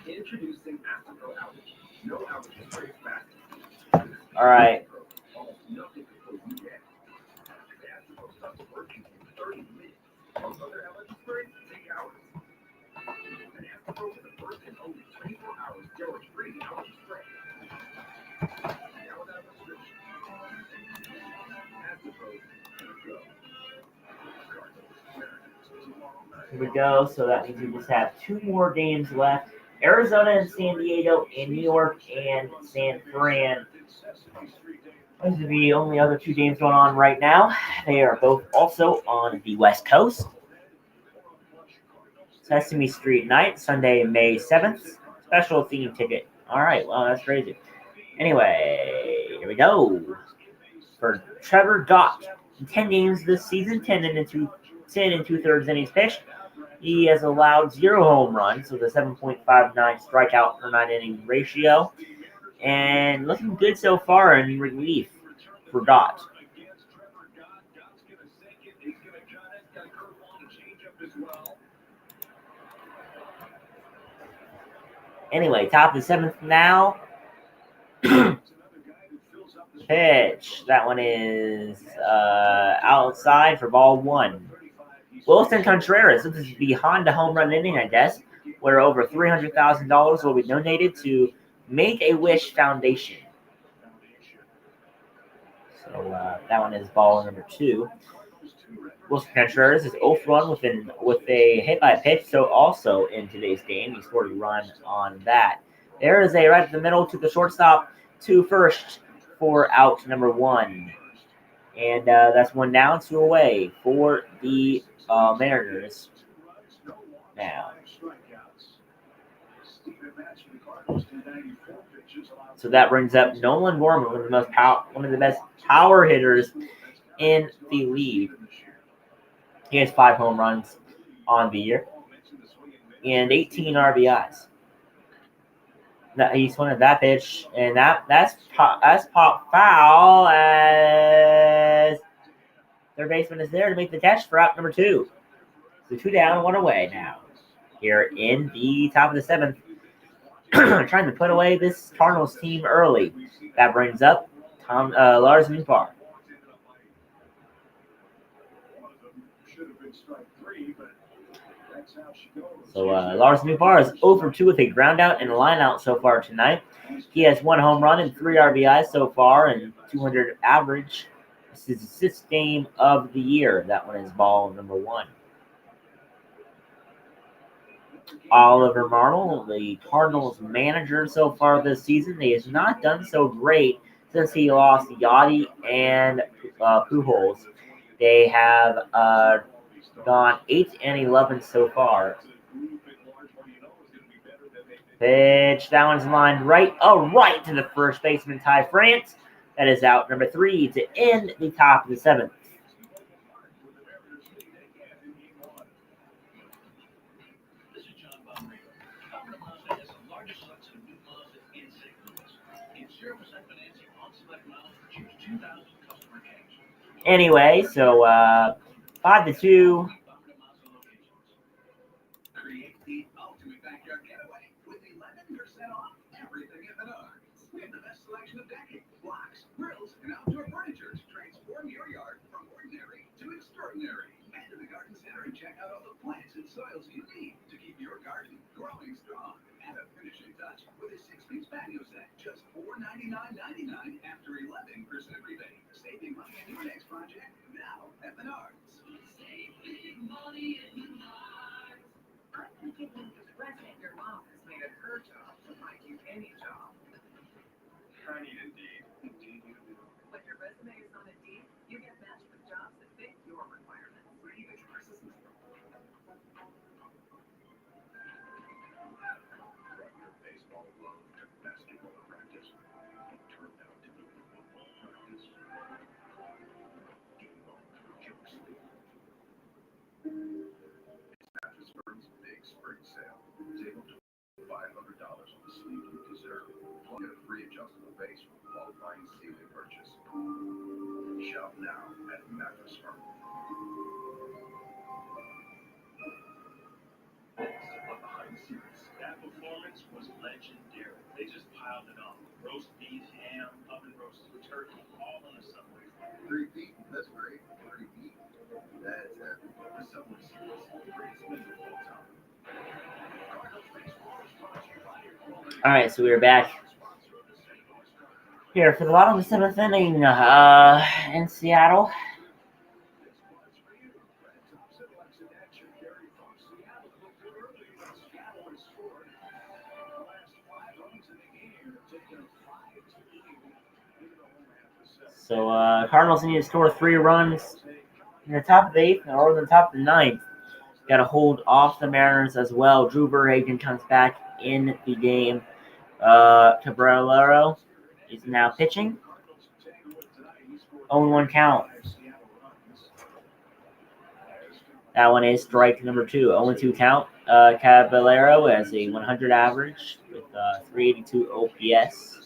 Introducing Astro outage. No outage breaks back. All right. Almost nothing before you get. The Astro stops working in 30 minutes. Most other outage breaks take hours. An Astro is the first and only 24 hours steroid-free outage spray. Now without restriction. Astro, go. Here we go. So that means we just have 2 more games left. Arizona and San Diego, and New York and San Fran. Those are the only other 2 games going on right now. They are both also on the West Coast. Sesame Street Night, Sunday, May 7th. Special theme ticket. All right, well, that's crazy. Anyway, here we go. For Trevor Gott, 10 games this season, 10 and 2/3 innings pitched. He has allowed 0 home runs with a 7.59 strikeout per 9-inning ratio. And looking good so far in relief for Gott. Anyway, top of the 7th now. Pitch. That one is outside for ball 1. Wilson Contreras. This is the Honda home run inning, I guess, where over $300,000 will be donated to Make-A-Wish Foundation. So that one is ball number 2. Wilson Contreras is 0 for 1 with a hit by pitch, so also in today's game. He scored a run on that. There is a right to the middle to the shortstop to first for out number 1. And that's 1 down, 2 away for the Mariners now. So that brings up Nolan Gorman, one of the best power hitters in the league. He has 5 home runs on the year and 18 RBIs. He swung at that pitch, and that's pop foul as their baseman is there to make the catch for out number 2. So 2 down, 1 away now. Here in the top of the 7th. Trying to put away this Cardinals team early. That brings up Lars Nootbaar. So Lars Nootbaar is 0 for 2 with a ground out and a line out so far tonight. He has 1 home run and 3 RBIs so far and 200 average. This is the 6th game of the year. That one is ball number 1. Oliver Marmol, the Cardinals manager so far this season. He has not done so great since he lost Yachty and Pujols. They have gone 8-11 so far. Pitch. That one's lined right to the first baseman, Ty France. That is out number 3 to end the top of the 7th. Anyway, so 5-2. Create the ultimate backyard getaway with 11% off everything at Menards. We have the best selection of decking, blocks, grills, and outdoor furniture to transform your yard from ordinary to extraordinary. Head to the garden center and check out all the plants and soils you need to keep your garden growing strong. Add a finishing touch with a 6-piece patio set, just $499.99 after 11% rebate. Saving money on your next project now at Menards. Save big money at Menards. I'm thinking this resume your mom has made it her job to find you any job. I need Indeed. Indeed, you do. When your resume is on Indeed, you get matched with jobs that fit your requirements. Where do you get your assistance from? From your baseball glove to basketball practice. It turned out to be football practice. Game on through killer sleep. It's Mattress Firm's big spring sale. Save up to $500 on the sleep you deserve. Get a free adjustable base from qualifying ceiling purchase. Shop now at Mattress Firm. Behind the scenes. That performance was legendary. They just piled it on. Roast beef, ham, oven roasted turkey, all on the Subway. 3 feet? That's great. 30 feet? That's heavy. The Subway Series. Greatest menu of all time. All right, so we're back here for the bottom of the 7th inning in Seattle. So Cardinals need to score 3 runs in the top of the 8th or the top of the 9th. Got to hold off the Mariners as well. Drew Verhagen comes back in the game. Caballero is now pitching. 0-1 count. That one is strike number 2. 0-2 count. Caballero has a 100 average with 382 OPS.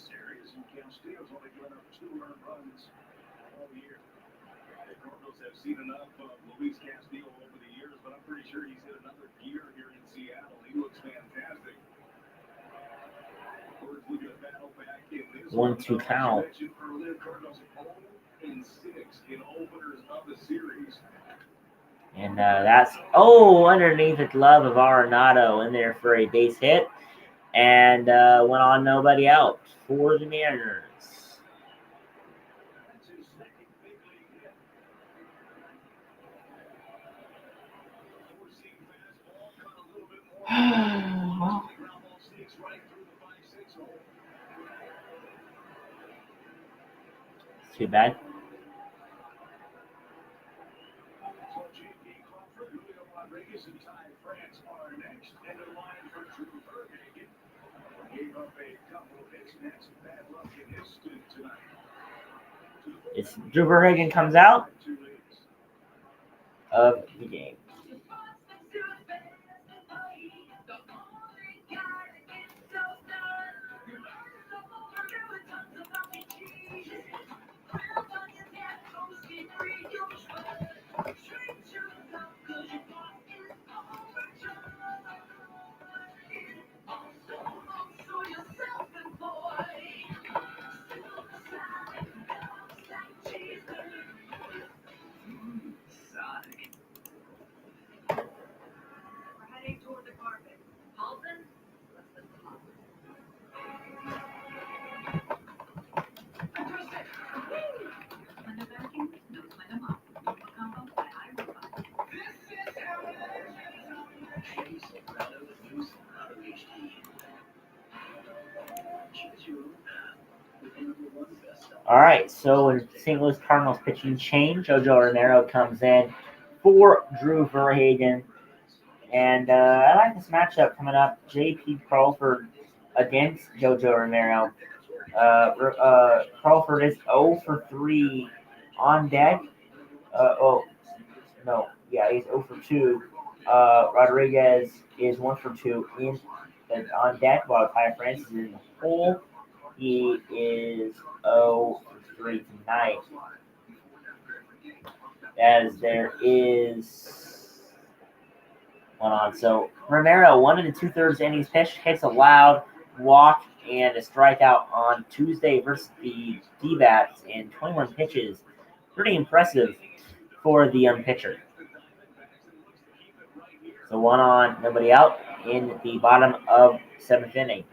Seen enough of Luis Castillo over the years, but I'm pretty sure he's hit another gear here in Seattle. He looks fantastic. 1-2 count. Cardinals 0-6 in openers of the series. And that's underneath the glove of Arenado in there for a base hit, and went on nobody out for the Mariners. Well, too bad. It's Drew Verhagen comes out of the game. All right, so in St. Louis Cardinals pitching change, Jojo Romero comes in for Drew Verhagen. And I like this matchup coming up. J.P. Crawford against Jojo Romero. Crawford is 0 for 3 on deck. He's 0 for 2. Rodriguez is 1 for 2 on deck, while Ty Francis is in the hole. He is 0 for 3 tonight. As there is one on. So Romero, 1 2/3 innings pitch, hits a loud walk and a strikeout on Tuesday versus the D-backs in 21 pitches. Pretty impressive for the young pitcher. So 1 on, nobody out in the bottom of 7th inning.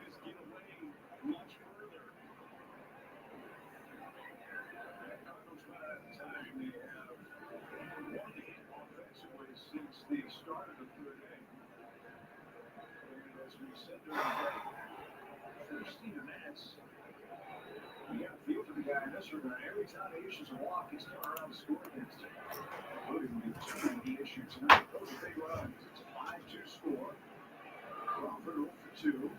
Every time he issues a walk, he's coming around to score against him. Including the 2 he issued tonight. Those are big runs. It's a 5-2 score. Crawford 0 for 2.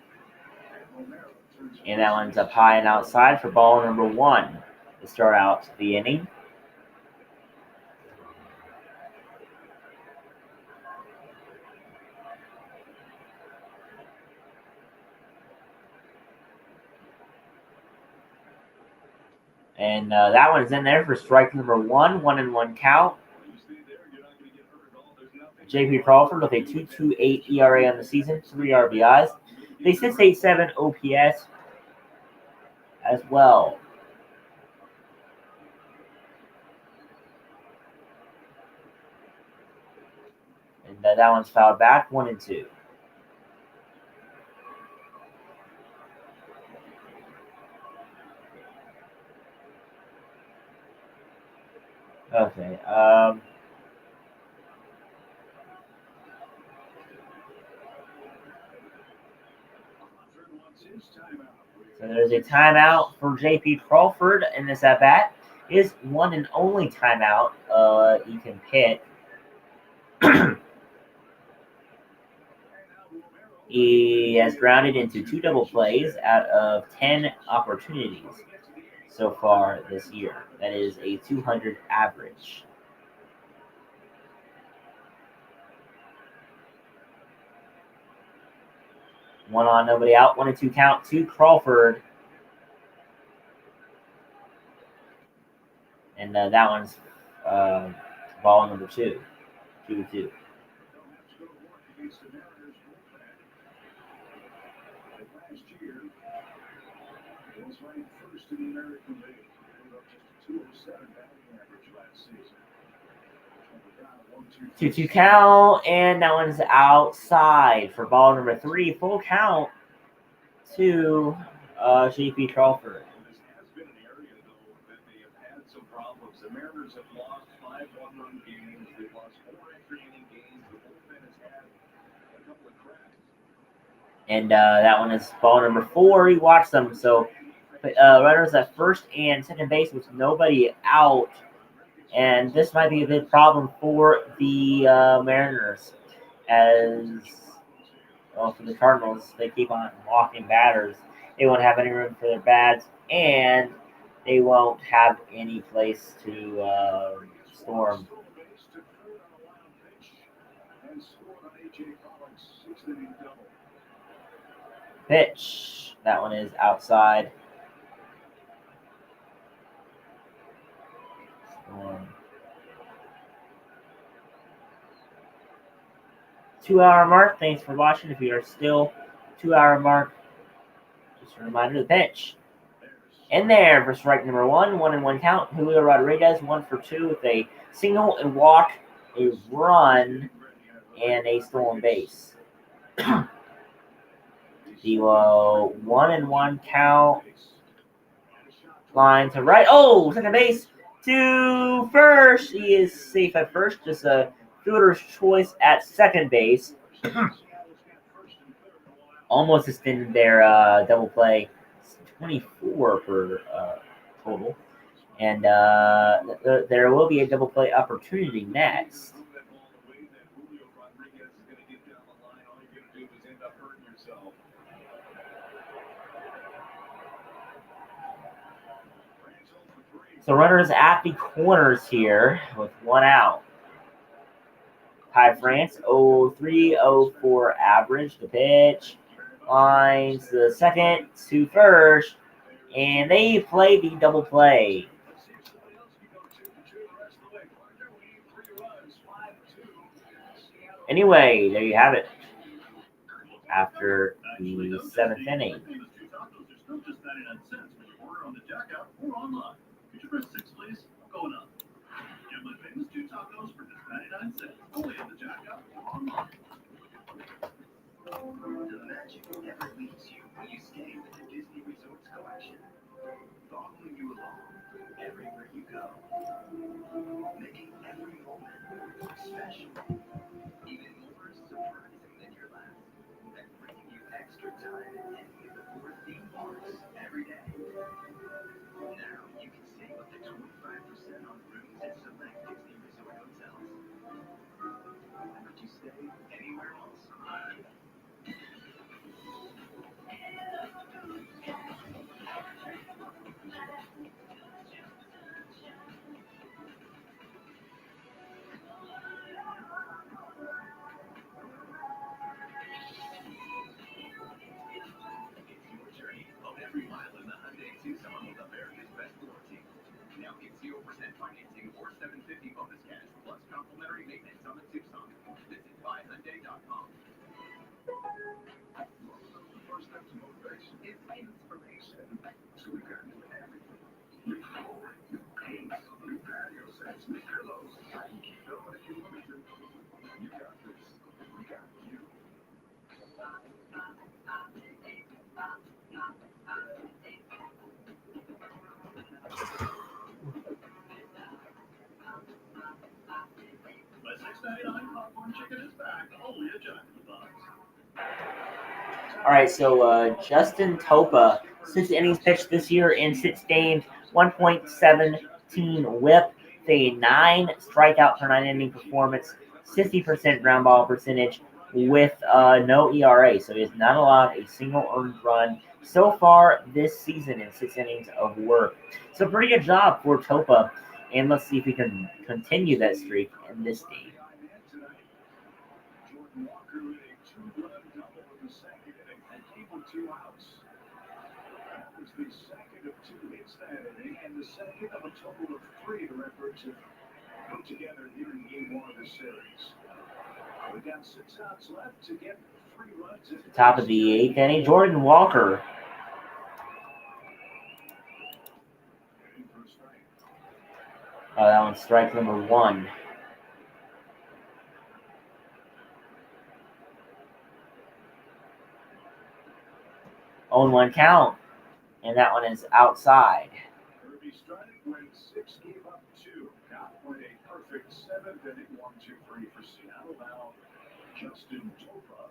And Romero turns. And that one's up high and outside for ball number 1 to start out the inning. And that one's in there for strike number 1, 1-1 count. J.P. Crawford with a 2.28 ERA on the season, 3 RBIs. A 6.87 OPS as well. And that one's fouled back, 1-2. Okay. So there's a timeout for J.P. Crawford in this at-bat. His one and only timeout he can pick. He has grounded into 2 double plays out of 10 opportunities so far this year. That is a 200 average. One on, nobody out. 1-2 count to Crawford. And that one's ball number 2. 2-2. Last year, he was ranked first in the American League. He gave up just a 207 batting average last season. 2-2 count, and that one's outside for ball number 3. Full count to J.P. Crawford. This has been an area, though, that they have had some problems. The Mariners have lost 5 one-run games. They've lost 4 extra-inning games. The bullpen has had a couple of cracks. And that one is ball number 4. He watched them. So runners at first and second base with nobody out. And this might be a big problem for the Mariners. As well, for the Cardinals, they keep on walking batters. They won't have any room for their bats, and they won't have any place to storm. Pitch. That one is outside. 2-hour mark. Thanks for watching. If you are still 2-hour mark, just a reminder, the pitch. In there for strike number 1, 1-1 count. Julio Rodriguez 1 for 2 with a single, a walk, a run, and a stolen base. The 1-1 count. Line to right. Oh, second base to first. He is safe at first. Just a fielder's choice at second base. Almost extended their double play. 24 for total. And there will be a double play opportunity next. So runners at the corners here with 1 out. Ty France, 0-3, 0-4 average. The pitch. Lines to the second, to first. And they play the double play. Anyway, there you have it. After the 7th inning. The magic never leaves you when you stay with the Disney Resorts collection. Following you along everywhere you go, making every moment special, even more surprising than your last, and bringing you extra time at any of the 4 theme parks every day. Now you can save up to 25% on rooms at select Disney Resort hotels. Would you stay anywhere else? It's your journey of every mile in the Hyundai Tucson with America's best warranty. Now get 0% financing or $750 bonus cash plus complimentary maintenance on the Tucson. Visit buyhyundai.com. The first step to motivation is inspiration. So we got to do everything. New floor, new paint, new patio sets, new pillows. I can keep going if you want me to. You got this. We got you. My $6.99 popcorn chicken is back. Only a Jack in the Box. All right, so Justin Topa, 6 innings pitched this year in 6 games, 1.17 WHIP, a 9 strikeout per 9 inning performance, 60% ground ball percentage with no ERA. So he has not allowed a single earned run so far this season in 6 innings of work. So pretty good job for Topa, and let's see if we can continue that streak in this game. Jordan Walker with a 2-run double in the second inning and came with 2 outs. That was the second of 2 hits that inning and the second of a total of 3 the Redbirds have put together here in game 1 of the series. We got 6 outs left to get 3 runs. Top of the 8th inning, Jordan Walker. That one's strike number 1. 0-1 count, and that one is outside. Kirby started when 6 gave up 2. Got with a perfect 7th inning, 1-2-3 for Seattle. Now Justin Topa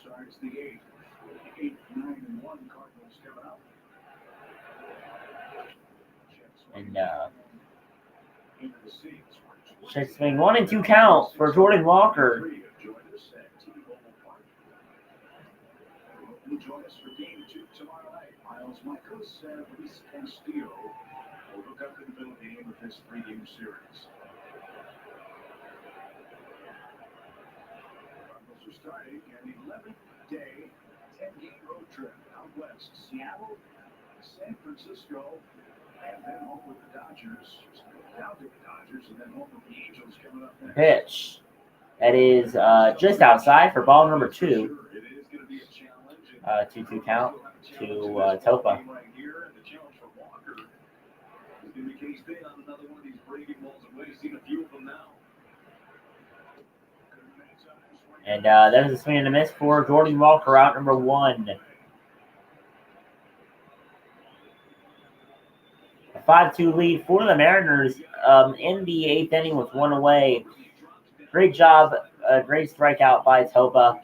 starts the 8th. 8, 9, and 1 Cardinals coming up. And check swing 1 and 2 count for Jordan Walker. Join us for game 2 tomorrow night. Miles Michaels and Luis Castillo will hook up in the middle game of this 3-game series. Cardinals are starting an 11-day, 10-game road trip out west. Seattle, San Francisco, and then home with the Dodgers. Down to the Dodgers, and then home with the Angels coming up next. Pitch. That is just outside for ball number 2. It is going to be a challenge. 2-2 count to Topa. Right here, and the challenge for Walker is going to be Case Bay on another one of these breaking balls away. Seen a few of them now. And there's a swing and a miss for Jordan Walker, out number 1. A 5-2 lead for the Mariners in the 8th inning with 1 away. Great job, great strikeout by Topa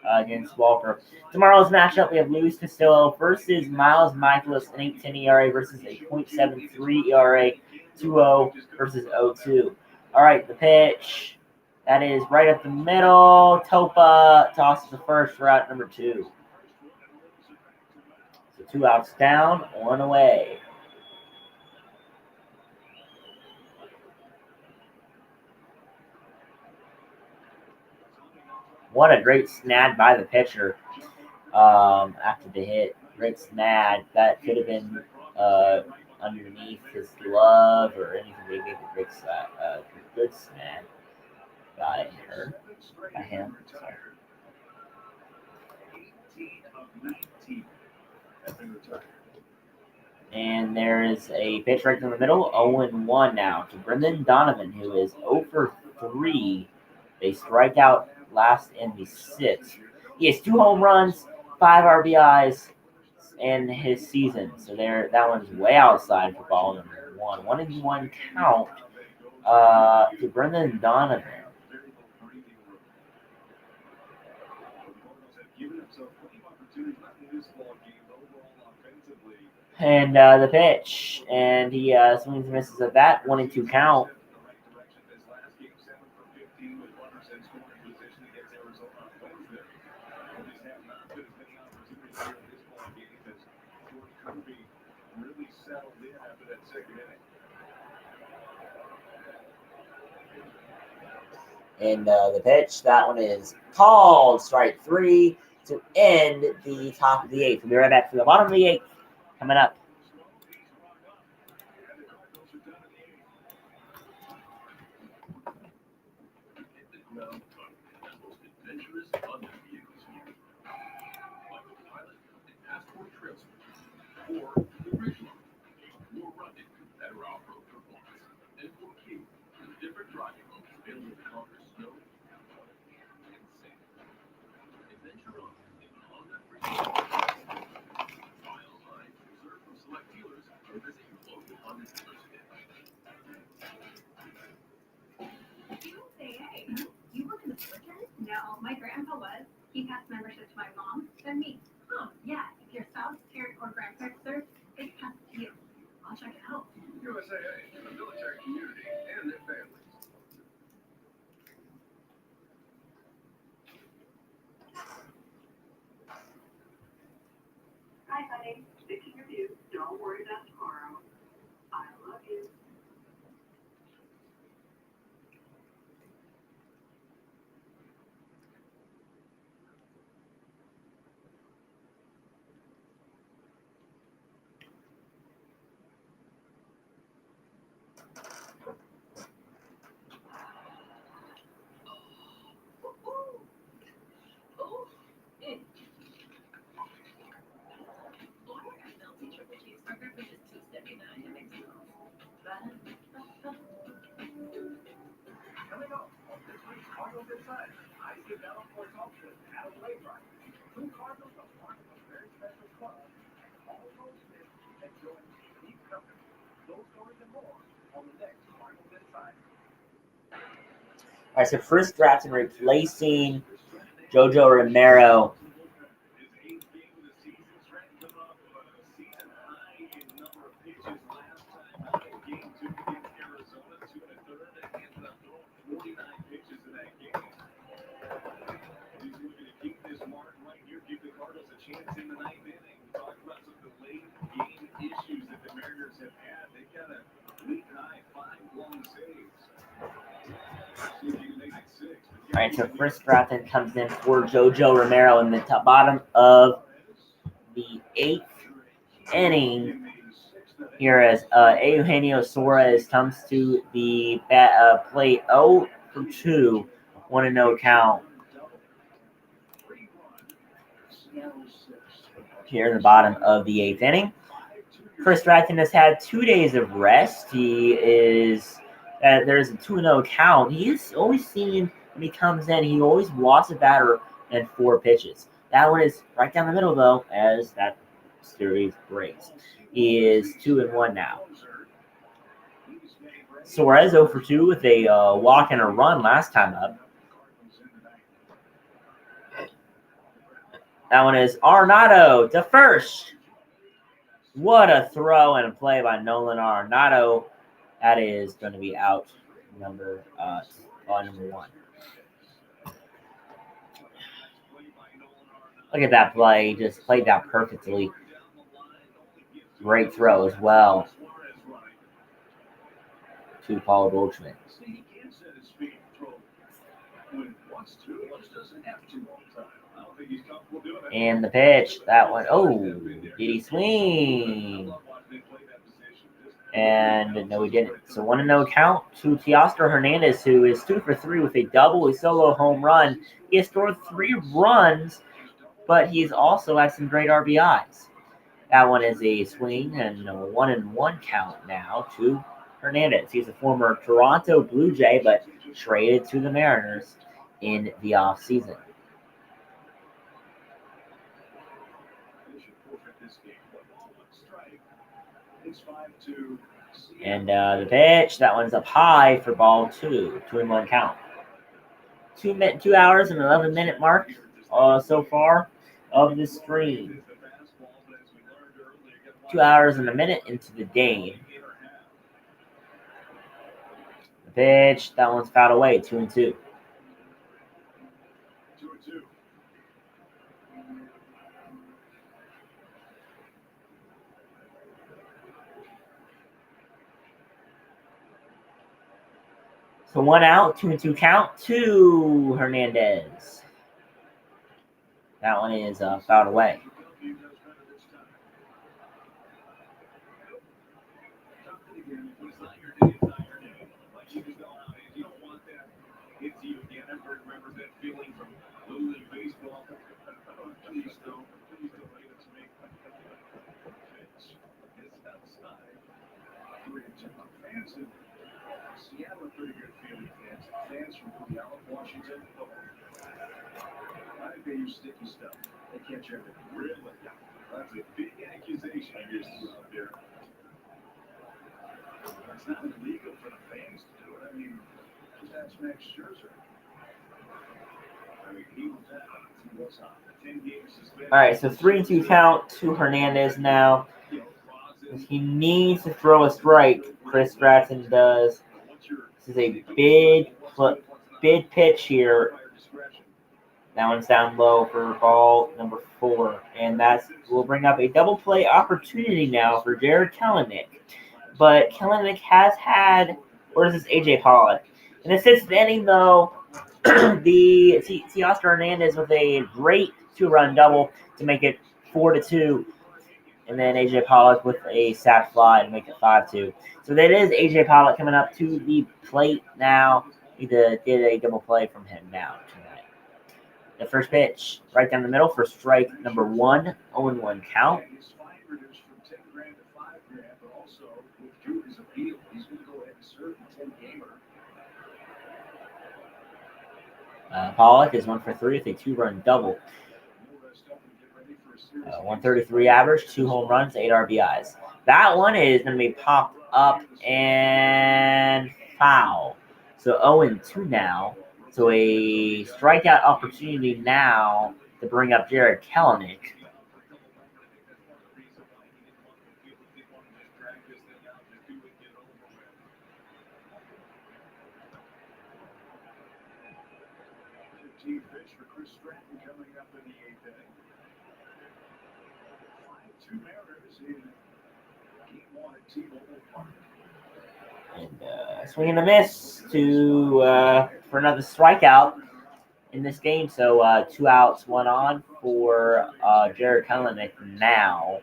against Walker. Tomorrow's matchup, we have Luis Castillo versus Miles Michaelis, an 8.10 ERA versus a .73 ERA, 2-0 versus 0-2. All right, the pitch. That is right up the middle. Topa tosses the first for out number 2. So 2 outs down, 1 away. What a great snag by the pitcher after the hit Rick's mad. That could have been underneath his glove or anything. They gave Rick's good snag. Got it hurt by him. Sorry. 18 of 19 have been retired. And there is a pitch right in the middle, 0-1 now to Brendan Donovan, who is 0 for 3. They strike out last in the 6th. He has 2 home runs, 5 RBIs in his season. So that one's way outside for ball number 1. 1-1 count to Brendan Donovan. And the pitch, and he swings and misses at that. 1-2 count. And the pitch, that one is called. Strike 3 to end the top of the 8th. We'll be right back to the bottom of the 8th coming up. You work in the military? No, my grandpa was. He passed membership to my mom, then me. Huh, yeah, if your spouse, parent, or grandparent served, they pass it to you. I'll check it out. USAA, the military community and their families. Hi, honey. Thinking of you. Don't worry about tomorrow. I love you. Coming up on this week's Cardinals Inside, I sit down for talking at a play drive. 2 Cardinals are part of a very special club, and all those men enjoy unique company. Those stories and more on the next Cardinals Inside. All right, so first drafting replacing Jojo Romero. His 8th game of the season, racked him up season high in number of pitches last time. Game 2 against Arizona, 2 1/3, and ended up throwing 49 pitches in that game. He's looking to keep this mark right here, give the Cardinals a chance in the 9th inning. We talked about some of the late game issues that the Mariners have had. They've got a league high 5 long saves. All right, so first drafting comes in for Jojo Romero in the bottom of the 8th inning. Here as Eugenio Suarez comes to the plate 0 for 2, 1-0 count. Here in the bottom of the 8th inning. Chris Stratton has had 2 days of rest. He is there's a 2-0 count. He is always seen when he comes in. He always walks a batter and 4 pitches. That one is right down the middle though, as that series breaks. He is 2-1 now. Suarez 0 for 2 with a walk and a run last time up. That one is Arenado to first. What a throw and a play by Nolan Arenado. That is going to be out number 1. Look at that play. He just played that perfectly. Great throw as well to Paul Goldschmidt. when he wants to, just doesn't have to all the time. I don't think he's comfortable doing it. And the pitch, that one, oh, did he swing? And no, he didn't. So 1-0 count to Teoscar Hernandez, who is 2 for 3 with a double, a solo home run. He has scored 3 runs, but he's also had some great RBIs. That one is a swing and a 1-1 count now to Hernandez. He's a former Toronto Blue Jay, but traded to the Mariners in the offseason. And the pitch, that one's up high for ball 2, 2-1 count. 2 hours and 11-minute mark so far of the stream. 2 hours and a minute into the game. The pitch, that one's fouled away, 2-2. So 1 out, 2-2 count to Hernandez. That one is fouled away. Seattle are pretty good feeling fans. Fans from Washington. I think they use sticky stuff. They catch everything. Really? That's a big accusation I guess out there. It's not illegal for the fans to do it. I mean, just ask Max Scherzer. I mean, he was out. He was on 10 games suspended. All right, so 3-2 count to Hernandez now. He needs to throw a strike. Chris Stratton does. This is a big pitch here. That one's down low for ball number 4. And that will bring up a double play opportunity now for Jared Kelenic. But Kelenic has had, or is this AJ Pollock? In the 6th inning, though, the Teoscar Hernandez with a great 2-run double to make it 4-2. And then AJ Pollock with a sac fly to make it 5-2. So that is AJ Pollock coming up to the plate now. We did a double play from him now tonight. The first pitch, right down the middle for strike number 1, 0-1 count. Pollock is 1 for 3 with a 2-run double. 133 average, 2 home runs, 8 RBIs. That one is going to be popped up and foul. So 0-2 now. So a strikeout opportunity now to bring up Jared Kelenic. And swing and a miss for another strikeout in this game. So 2 outs, 1 on for Jared Kelenic now.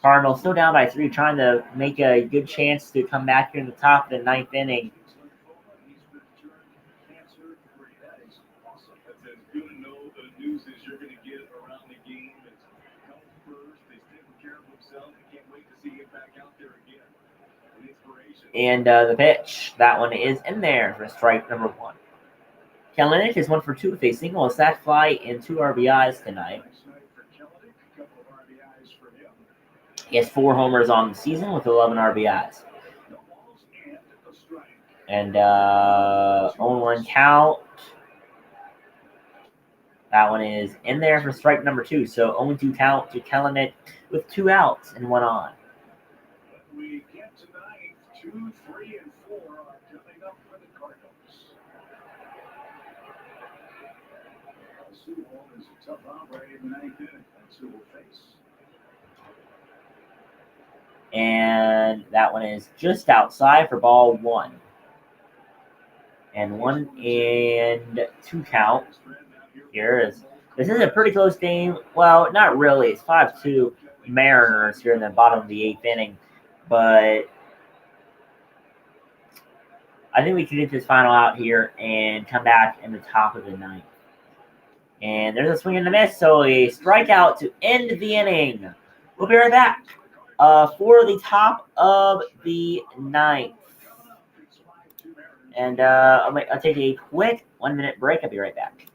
Cardinals still down by 3, trying to make a good chance to come back here in the top of the 9th inning. And the pitch, that one is in there for strike number 1. Kelenic is 1 for 2 with a single, a sac fly, and 2 RBIs tonight. He has 4 homers on the season with 11 RBIs. And 0-1 count. That one is in there for strike number 2. So 0-2 count to Kelenic with 2 outs and 1 on. We get to 9, 2, 3, and 4 are coming up for the Cardinals. Sewell is a tough hombre in the 9th inning. That's who we'll face. And that one is just outside for ball 1. And 1-2 count. This is a pretty close game. Well, not really. It's 5-2 Mariners here in the bottom of the 8th inning. But I think we can get this final out here and come back in the top of the 9th. And there's a swing and a miss, so a strikeout to end the inning. We'll be right back for the top of the 9th. And I'll take a quick 1-minute break. I'll be right back.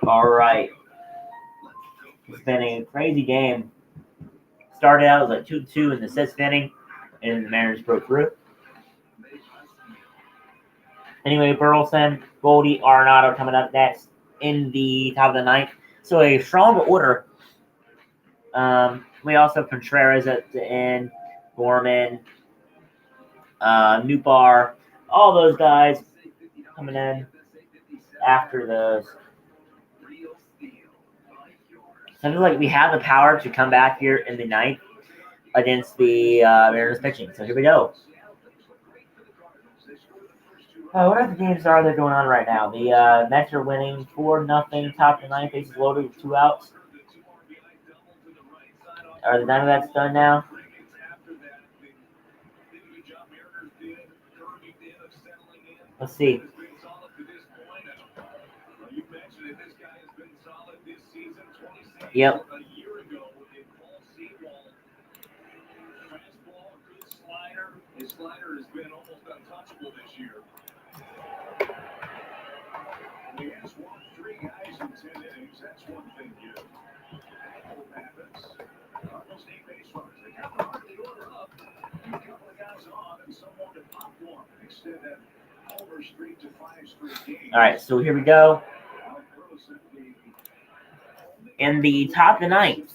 All right. It's been a crazy game. Started out as like 2-2 in the 6th inning, and the Mariners broke through. Anyway, Burleson, Goldie, Arenado coming up next in the top of the 9th. So a strong order. We also have Contreras at the end, Gorman, Newbar, all those guys coming in after those. So I feel like we have the power to come back here in the 9th against the Mariners pitching. So here we go. What other games are there going on right now? The Mets are winning 4-0, top of the 9th, bases loaded with 2 outs. Are the Diamondbacks done now? Let's see. Yep. His slider has been almost untouchable this year. He has walked 3 guys in 10 innings. That's one thing good. Hope happens. Cardinals need base runners. They got the heart of the order up. A couple of guys on and someone to pop one and extend that homer streak to 5 straight games. All right, so here we go. In the top of the 9th,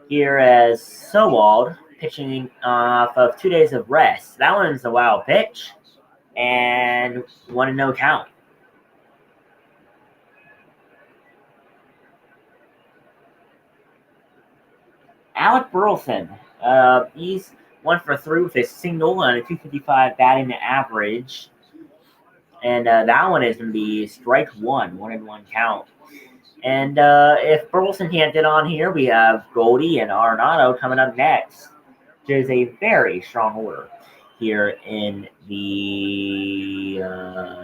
here as Sowald pitching off of 2 days of rest. That one's a wild pitch, and 1-0 count. Alec Burleson, he's 1 for 3 with a single and a 255 batting average. And that one is going to be strike 1-1 count. And if Burleson can't get on here, we have Goldie and Arenado coming up next. There's a very strong order here in the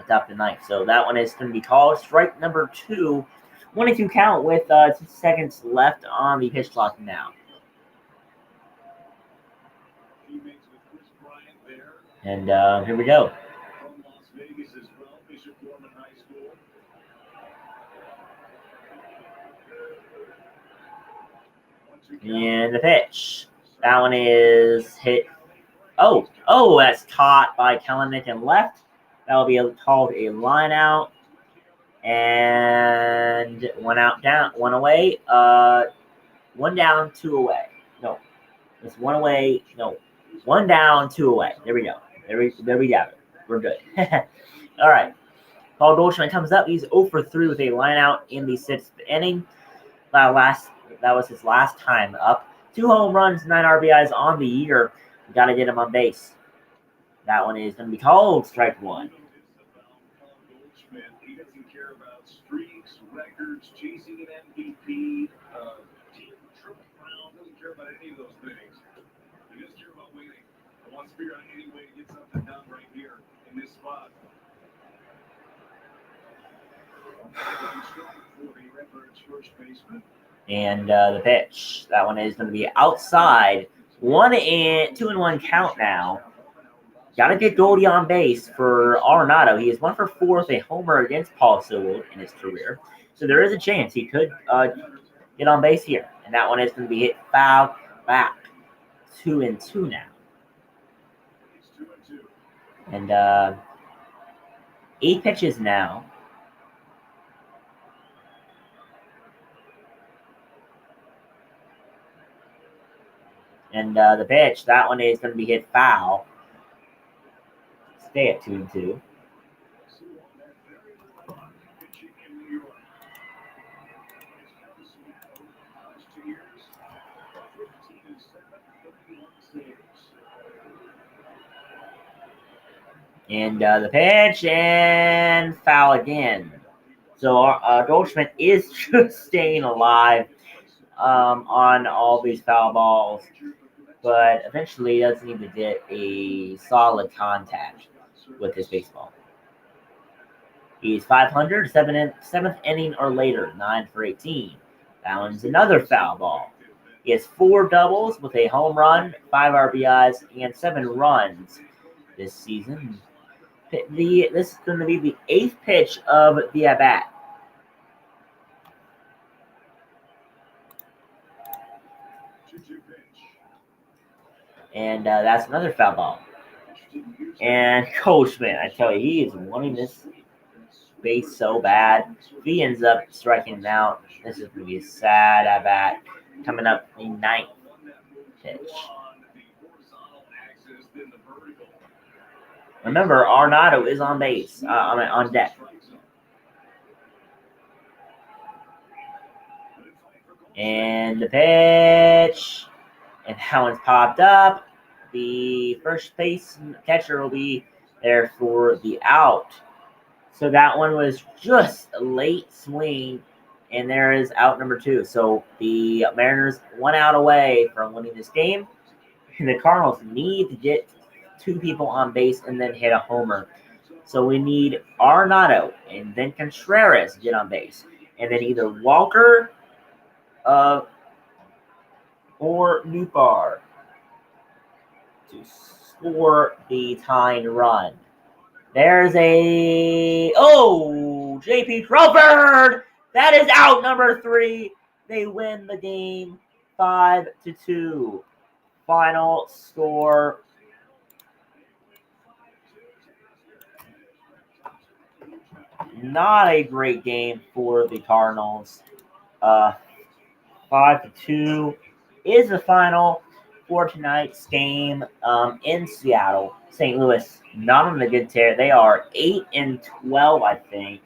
top of the 9th. So that one is going to be called strike number 2. 1-2 count with 2 seconds left on the pitch clock now. And here we go. And the pitch. That one is hit. Oh, that's caught by Kellenic and left. That will be called a line out. And 1 out down, 1 away. 1 down, 2 away. No, it's 1 away. No, 1 down, 2 away. There we go. There we have it. We're good. All right. Paul Goldschmidt comes up. He's 0 for 3 with a line out in the 6th inning. That was his last time up. 2 home runs, 9 RBIs on the year. We got to get him on base. That one is going to be called strike 1. doesn't care about streaks, records, chasing an MVP, team triple crown, doesn't care about any of those things. He doesn't care about winning. He wants to figure out any way to get something done right here in this spot. And the pitch. That one is going to be outside. 2-1 count now. Got to get Goldie on base for Arenado. He is 1 for 4 with a homer against Paul Sewell in his career. So there is a chance he could get on base here. And that one is going to be hit foul back. 2-2 now. And 8 pitches now. And the pitch, that one is going to be hit foul. Stay at 2-2. And the pitch and foul again. So Goldschmidt is just staying alive on all these foul balls, but eventually does need to get a solid contact with his baseball. He's 500, seventh inning or later, 9 for 18. That one's another foul ball. He has 4 doubles with a home run, 5 RBIs, and 7 runs this season. This is going to be the 8th pitch of the at-bat. And that's another foul ball. And Goldschmidt, I tell you, he is wanting this base so bad. If he ends up striking him out, this is going to be a sad at-bat. Coming up the 9th pitch. Remember, Arenado is on base, on deck. And the pitch. And that one's popped up. The first base catcher will be there for the out. So that one was just a late swing. And there is out number 2. So the Mariners 1 out away from winning this game. And the Cardinals need to get 2 people on base and then hit a homer. So we need Arenado and then Contreras get on base. And then either Walker or Newbar to score the tying run. There's J.P. Crawford! That is out number 3. They win the game 5-2. Final score. Not a great game for the Cardinals. 5-2 is the final for tonight's game in Seattle. St. Louis, not on a good tear. They are 8-12, I think.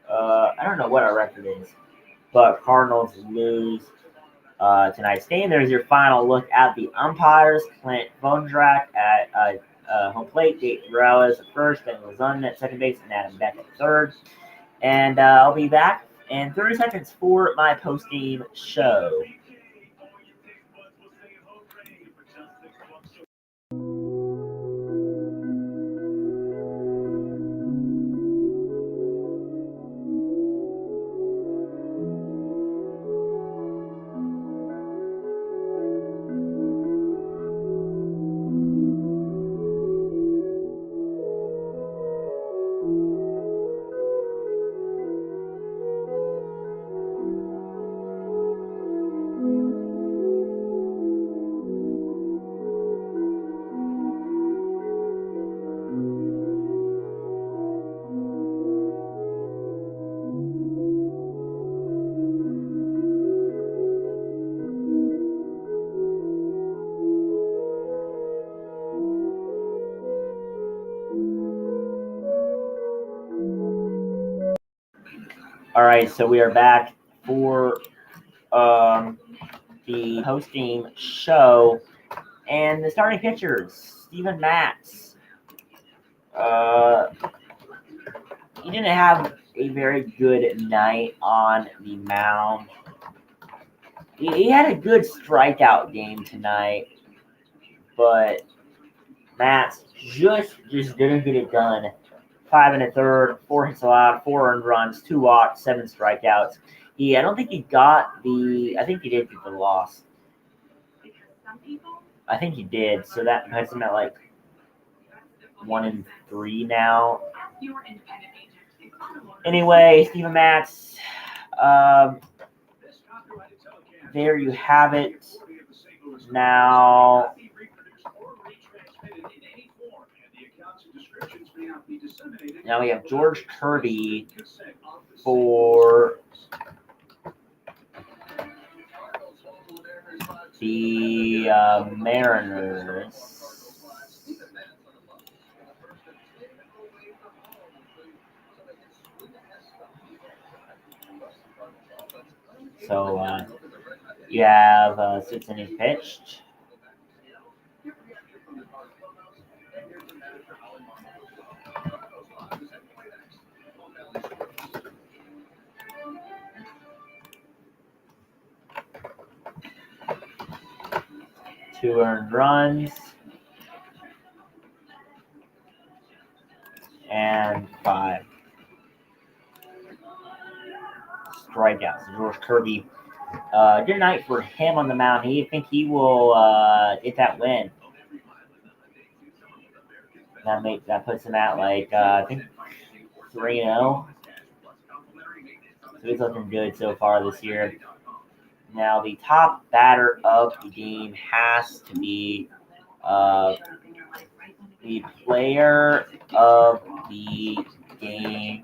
I don't know what our record is, but Cardinals lose tonight's game. There's your final look at the umpires. Clint Vondrak at home plate, Dave Morales at first, Ben Lazun at second base, and Adam Beck at third. And I'll be back in 30 seconds for my post-game show. All right, so we are back for the post-game show. And the starting pitchers, Steven Matz. He didn't have a very good night on the mound. He had a good strikeout game tonight, but Matz just didn't get it done. 5 1/3, 4 hits allowed, 4 earned runs, 2 walks, 7 strikeouts. I don't think he got the. I think he did get the loss. I think he did. So that puts him at like 1-3 now. Anyway, Steven Matz. There you have it. Now we have George Kirby for the Mariners. So you have 6 innings pitched. Two earned runs and 5 strikeouts. George Kirby, good night for him on the mound. I think he will get that win. That puts him at like I think 3-0. So he's looking good so far this year. Now the top batter of the game has to be the player of the game.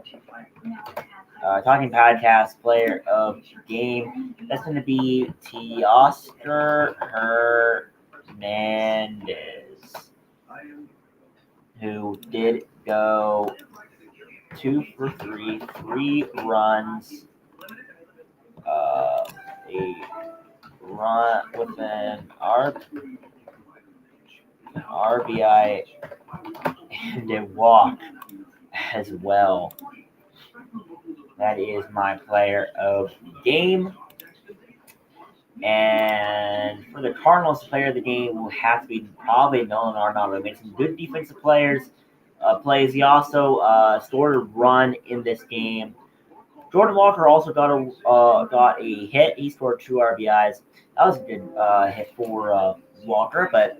Talking podcast player of the game. That's going to be Teoscar Hernandez, who did go 2 for 3, 3 runs, a run with an RBI and a walk as well. That is my player of the game. And for the Cardinals, player of the game will have to be probably Nolan Arenado. He made some good defensive plays. He also scored a run in this game. Jordan Walker also got a hit. He scored 2 RBIs. That was a good hit for Walker. But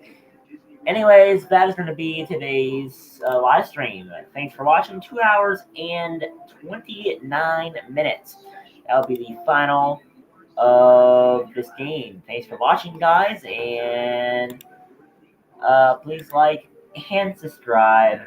anyways, that is going to be today's live stream. Thanks for watching. 2 hours and 29 minutes. That'll be the final of this game. Thanks for watching, guys, and please like and subscribe.